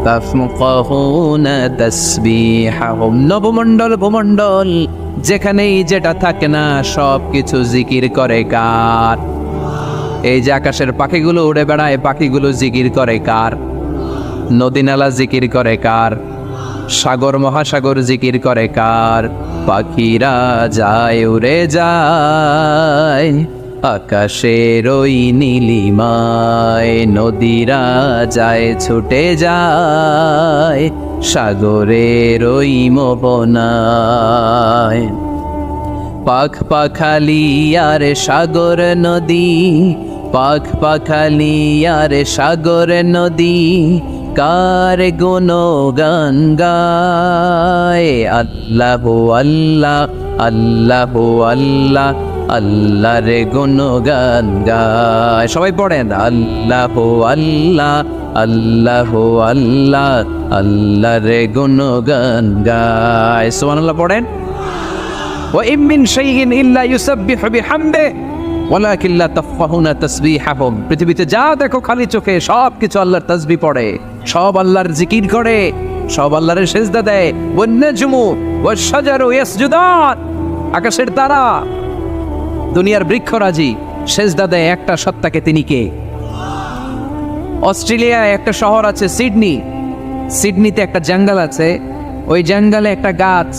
তাফকাহুনা তাসবিহাহুম। নবমণ্ডল ভূমণ্ডল যেখানেই যেটা থাকে না সব কিছু জিকির করে কার? এই যে আকাশের পাখিগুলো উড়ে বেড়ায়, পাখিগুলো জিকির করে কার? নদী নালা জিকির করে কার? সাগর মহাসাগর জিকির করে কার? পাখিরা যায় উড়ে যায়, আকাশের ওই নীলিমায় নদীরা যায় ছুটে যায় সাগরের ওই মোহনায়। পাখ পাখালি আর সাগর নদী, পাখ পাখালি আর সাগর নদী, কার গুণগান গায়। আল্লাহ আল্লাহ আল্লাহ আল্লাহ আল্লাহর গুণগান গায়। সবাই পড়েন আল্লাহ আল্লাহ আল্লাহ আল্লাহ আল্লাহর গুণগান গায়। সুবহানাল্লাহ পড়েন। ওয়া ইম মিন শাইইন ইল্লা ইউসাব্বিহু বিহামদিহি ওয়ালাকিন লা তাফকাহুনা তাসবিহাহুম। পৃথিবীতে যা দেখো খালি চোখে সব কিছু আল্লাহর তাসবিহ পড়ে, সব আল্লাহর জিকির করে, সব আল্লাহর সিজদা দেয়। One নাজমু wash শাজারু ইয়াসজুদান। আকাশের তারা, দুনিয়ার বৃক্ষরাজি সিজদা দেয় একটা সত্তাকে। তিনি কে? অস্ট্রেলিয়ায় একটা শহর আছে সিডনি, সিডনিতে একটা জঙ্গল আছে। ওই জঙ্গলে একটা গাছ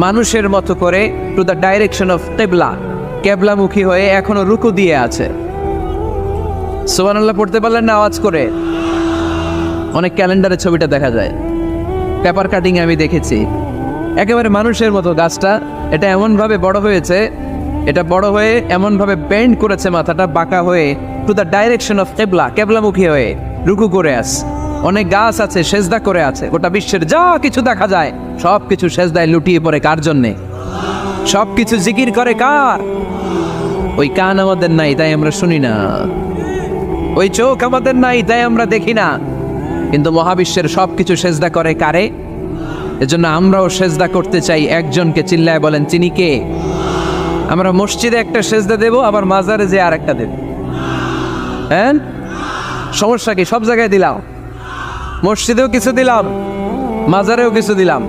মানুষের মতো করে টু দ্য ডাইরেকশন অফ কিবলা, কেবলামুখী হয়ে এখনো রুকু দিয়ে আছে। সুবহানাল্লাহ পড়তে পারলেন না আওয়াজ করে? অনেক ক্যালেন্ডারে ছবিটা দেখা যায়, পেপার কাটিং আমি দেখেছি। একেবারে মানুষের মতো গাছটা। এটা এমনভাবে বড় হয়েছে, এটা বড় হয়ে এমনভাবে বেন্ড করেছে মাথাটা বাঁকা হয়ে টু দ্য ডাইরেকশন অফ কিবলা, কেবলামুখী হয়ে রুকু করে আছে। অনেক গাছ আছে সেজদা করে আছে। গোটা বিশ্বের যা কিছু দেখা যায় সব কিছু সেজদায় লুটিয়ে পড়ে কার জন্যে? সব কিছু জিকির করে কার? ওই কান আমাদের নাই তাই আমরা শুনি না, ওই চোখ আমাদের নাই তাই আমরা দেখি না, কিন্তু মহাবিশ্বের সব কিছু সেজদা করে কারে? এজন্য আমরাও সেজদা করতে চাই একজনকে। চিল্লায় বলেন তিনি কে? আমরা মসজিদে একটা সেজদা দেব, আবার মাজারে যে আর একটা দেব। হ্যাঁ, সমস্যা কি? সব জায়গায় দিলাম, মসজিদেও কিছু দিলাম, মাজারেও কিছু দিলাম।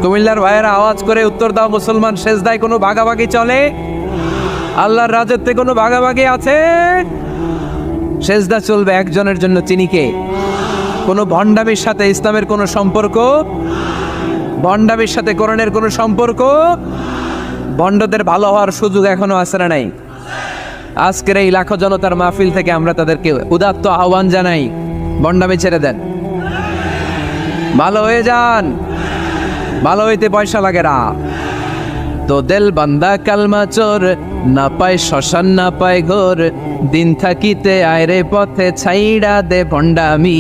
কুমিল্লার ভাইয়েরা আওয়াজ করে উত্তর দাও, মুসলমান সেজদায় কোনো ভাগাভাগি চলে? আল্লাহর রাজত্বে কোনো ভাগাভাগি আছে? সেজদা চলবে একজনের জন্য। তিনি কে? কোনো ভণ্ডামির সাথে ইসলামের কোনো সম্পর্ক? ভণ্ডামির সাথে কোরআনের কোনো সম্পর্ক? ভণ্ডদের ভালো হওয়ার সুযোগ এখনো আছে না নাই? আজকের এই লাখো জনতার মাহফিল থেকে আমরা তাদেরকে উদাত্ত আহ্বান জানাই, ভণ্ডামি ছেড়ে দেন, ভালো হয়ে যান। ভালো হইতে পয়সা লাগে না। তো দেল বান্দা কালমা চোর, না পায় শ্মশান না পায় ঘোর, দিন থাকিতে আয়রে পথে ছাইড়া দে ভণ্ডামি,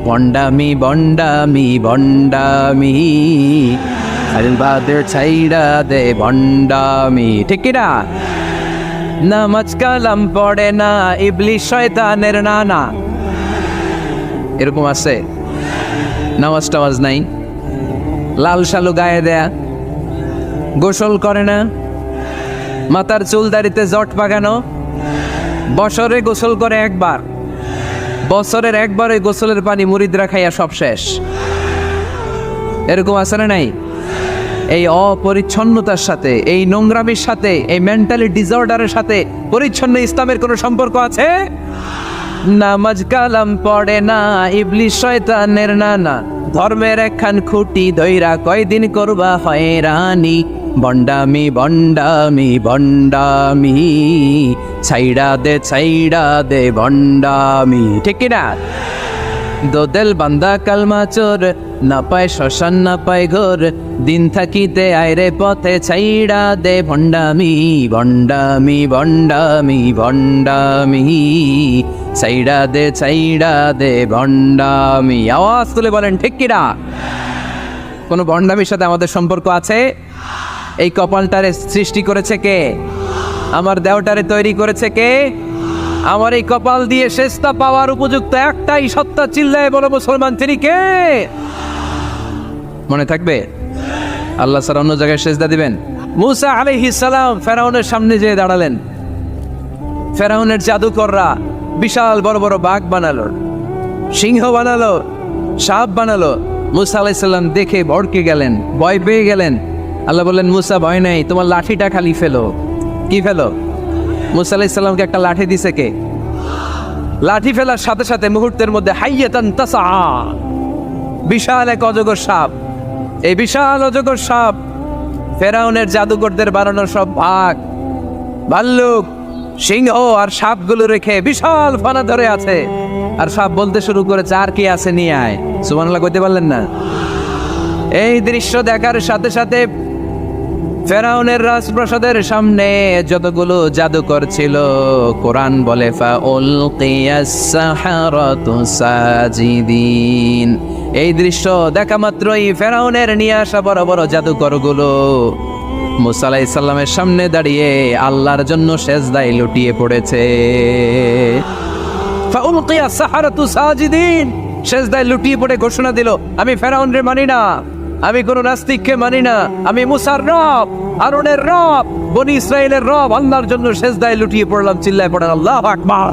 ভণ্ডামি ভণ্ডামি ভণ্ডামি, আলবাদের ছাইড়া দে ভণ্ডামি। ঠিক কিনা? নামাজ কালাম পড়ে না, ইবলিশ শয়তানের নানা। এরকম আছে? নামাজ টামাজ নাই, লাল শালু গায়ে দেয়া, গোসল করে না, মাথার চুল দাড়িতে জট পাকানো, বছরে গোসল করে একবার, বছরের একবারে গোসলের পানি মুরিদরা খাইয়া সব শেষ। এরকম আছে না নাই? এই অপরিচ্ছন্নতার সাথে, এই নোংরামির সাথে, এই মেন্টালি ডিসঅর্ডারের সাথে পরিচ্ছন্ন ইসলামের কোনো সম্পর্ক আছে? নামাজ কালাম পড়ে না, ইবলিশ শয়তানের নানা, ধর্মের একখান খুঁটি ধইরা কয়দিন করবা হয়রানি, ভণ্ডামি ভণ্ডামি ভণ্ডামি, ছাইড়া দে ভণ্ডামি। ঠিক কিনা? দোদেল বান্দা কালমা চোর, না পায় শ্মশান না পায় ঘোর, দিন থাকিতে আয়রে পথে ছাইড়া দে ভণ্ডামি, ভণ্ডামি ভণ্ডামি ভণ্ডামি, ছাইড়া দে ভণ্ডামি। আওয়াজ তুলে বলেন ঠিক কিনা? কোনো ভণ্ডামির সাথে আমাদের সম্পর্ক আছে? এই কপালটারে সৃষ্টি করেছে কে? আমার দেহটারে তৈরি করেছে কে? আমার এই কপাল দিয়ে সেজদা পাওয়ার উপযুক্ত একটাই সত্তা। চিল্লায় বলো মুসলমান, তিনি কে? মনে থাকবে? আল্লাহ ছাড়া অন্য জায়গায় সেজদা দিবেন? মুসা আলাইহিস সালাম ফেরাউনের সামনে যেয়ে দাঁড়ালেন। ফেরাউনের জাদুকররা বিশাল বড় বড় বাঘ বানালো, সিংহ বানালো, সাপ বানালো। মুসা আলাইহিস সালাম দেখে ভড়কে গেলেন, ভয় পেয়ে গেলেন। আল্লাহ বললেন, মুসা ভয় নাই, তোমার লাঠিটা খালি ফেলো। কি ফেলো? মুসা আলাইহিস সালামকে একটা লাঠি দিছে কে? লাঠি ফেলার সাথে সাথে মুহূর্তের মধ্যে হাইয়াতান তাসআ, বিশাল এক অজগর সাপ। এই বিশাল অজগর সাপ ফেরাউনের জাদুকরদের বানানো সব বাঘ, ভাল্লুক, সিংহ আর সাপগুলো রেখে বিশাল ফানা ধরে আছে, আর সাপ বলতে শুরু করেছে, আর কি আছে নিয়ে আয়। সুবহানাল্লাহ কইতে পারলেন না? এই দৃশ্য দেখার সাথে সাথে ফেরাউনের রাজপ্রাসাদের সামনে যতগুলো জাদুকর ছিল, কোরআন বলে ফাউলকিয়াস সাহারাতু সাজিদিন। এই দৃশ্য দেখা মাত্রই ফেরাউনের নিয়ে আসা বড় বড় জাদুকরগুলো মুসা আলাইহিস সালামের সামনে দাঁড়িয়ে আল্লাহর জন্য সেজদায় লুটিয়ে পড়েছে। ফাউলকিয়াস সাহারাতু সাজিদিন, সেজদায় লুটিয়ে পড়ে ঘোষণা দিল, আমি ফেরাউনের মানি না, আমি কোন নাস্তিককে মানি না, আমি মুসার রব, হারুনের রব, বনি ইসরাইলের রব, আল্লাহর জন্য সেজদায় লুটিয়ে পড়লাম। চিল্লায় পড়েন আল্লাহু আকবার।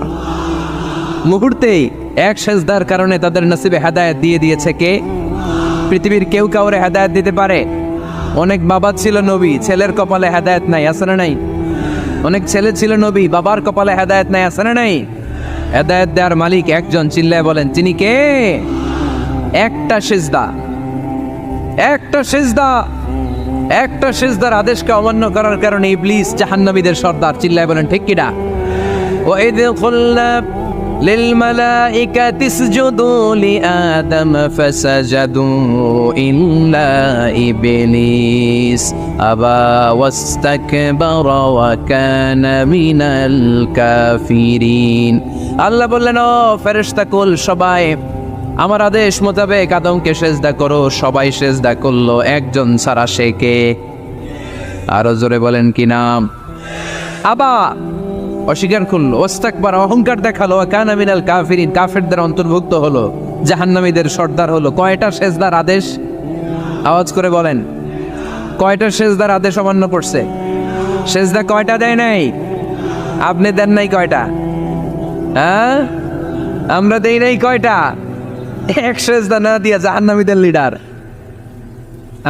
মুহূর্তেই এক সেজদার কারণে তাদের নসিবে হেদায়েত দিয়ে দিয়েছে কে? পৃথিবীর কেউ কাউরে হেদায়েত দিতে পারে? অনেক বাবা ছিল নবী, ছেলের কপালে হেদায়েত নাই, আছে না নাই? অনেক ছেলে ছিল নবী, বাবার কপালে হেদায়েত নাই, আছে না নাই? হেদায়েত দেওয়ার মালিক একজন, চিল্লায় বলেন তিনি কে? একটা সিজদা, একটা সিজদা, একটা সিজদার আদেশকে অমান্য করার কারণে ইবলিস জাহান্নামীদের সর্দার। চিল্লায় বলেন ঠিক কিনা? ওয়াইদ কুলনা লিল মালাইকাতি ইসজুদু লিআদম ফাসাজাদু ইল্লা ইবলিস আবা ওয়াস্তাকবারা ওয়া কানা মিনাল কাফিরিন। আল্লাহ বললেন, ও ফেরেশতা কুল সবাই আমার আদেশ মোতাবেক আদমকে সেজদা করো। সবাই সেজদা করলো, একজন ছাড়া, সে কে? আরো জোরে বলেন কি নাম? আবা, অস্বীকার করলো, ওয়াস্তাকবার, অহংকার দেখালো, কানা মিনাল কাফিরিন, কাফেরদের অন্তর্ভুক্ত হলো, জাহান্নামীদের সর্দার হলো। কয়টা সেজদার আদেশ? আওয়াজ করে বলেন, কয়টা সেজদার আদেশ অমান্য করছে? সেজদা কয়টা দেয় নাই? আপনি দেন নাই কয়টা? হ্যাঁ, আমরা দেই নাই কয়টা? এক সেজদা না দিয়া জাহান্নামীদের লিডার।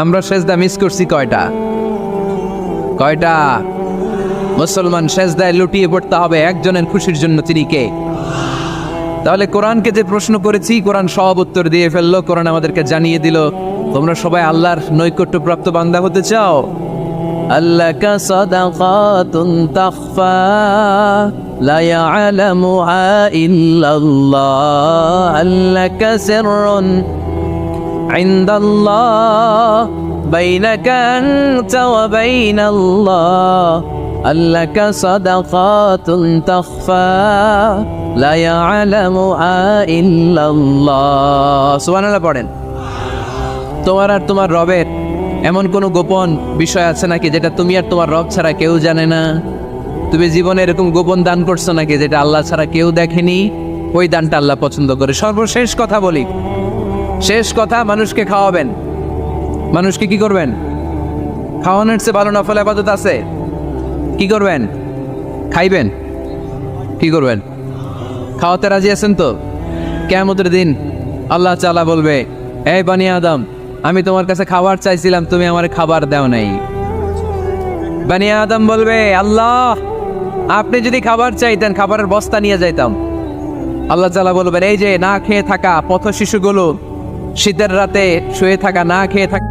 আমরা সেজদা মিস করছি কয়টা? কয়টা? মুসলমান সেজদায় লুটিয়ে পড়তে হবে একজনের খুশির জন্য, তিনি কে? তাহলে কোরআনকে যে প্রশ্ন করেছি, কোরআন সব উত্তর দিয়ে ফেললো। কোরআন আমাদেরকে জানিয়ে দিল, তোমরা সবাই আল্লাহর নৈকট্যপ্রাপ্ত বান্দা হতে চাও? আল্লাকা সাদাকাতুন তাখফা লা ইয়ালামুহা ইল্লাল্লাহ আল্লাকা সিররুন ইনদাল্লাহ বাইনাকা আনতা ওয়া বাইনাল্লাহ আল্লাকা সাদাকাতুন তাখফা লা ইয়ালামুহা ইল্লাল্লাহ। সুবহানাল্লাহ পড়েন। তোমার আর তোমার রবের এমন কোন গোপন বিষয় আছে নাকি যেটা তুমি আর তোমার রব ছাড়া কেউ জানে না? তুমি জীবনে এরকম গোপন দান করছো নাকি যেটা আল্লাহ ছাড়া কেউ দেখেনি? ওই দানটা আল্লাহ পছন্দ করে। সর্বশেষ কথা বলি, শেষ কথা, মানুষকে খাওয়াবেন। মানুষকে কি করবেন? খাওয়ানোর চেয়ে ভালো নফল ইবাদত আছে? কি করবেন? খাইবেন। কি করবেন? খাওয়াতে রাজি আছেন তো? কিয়ামতের দিন আল্লাহ তাআলা বলবে, এই বানি আদম, আমি তোমার কাছে খাবার চাইছিলাম, তুমি আমার খাবার দাও নাই। বানি আদম বলবে, আল্লাহ আপনি যদি খাবার চাইতেন খাবারের বস্তা নিয়ে যাইতাম। আল্লাহ তাআলা বলবেন, এই যে না খেয়ে থাকা পথ শিশুগুলো, শীতের রাতে শুয়ে থাকা, না খেয়ে থাকা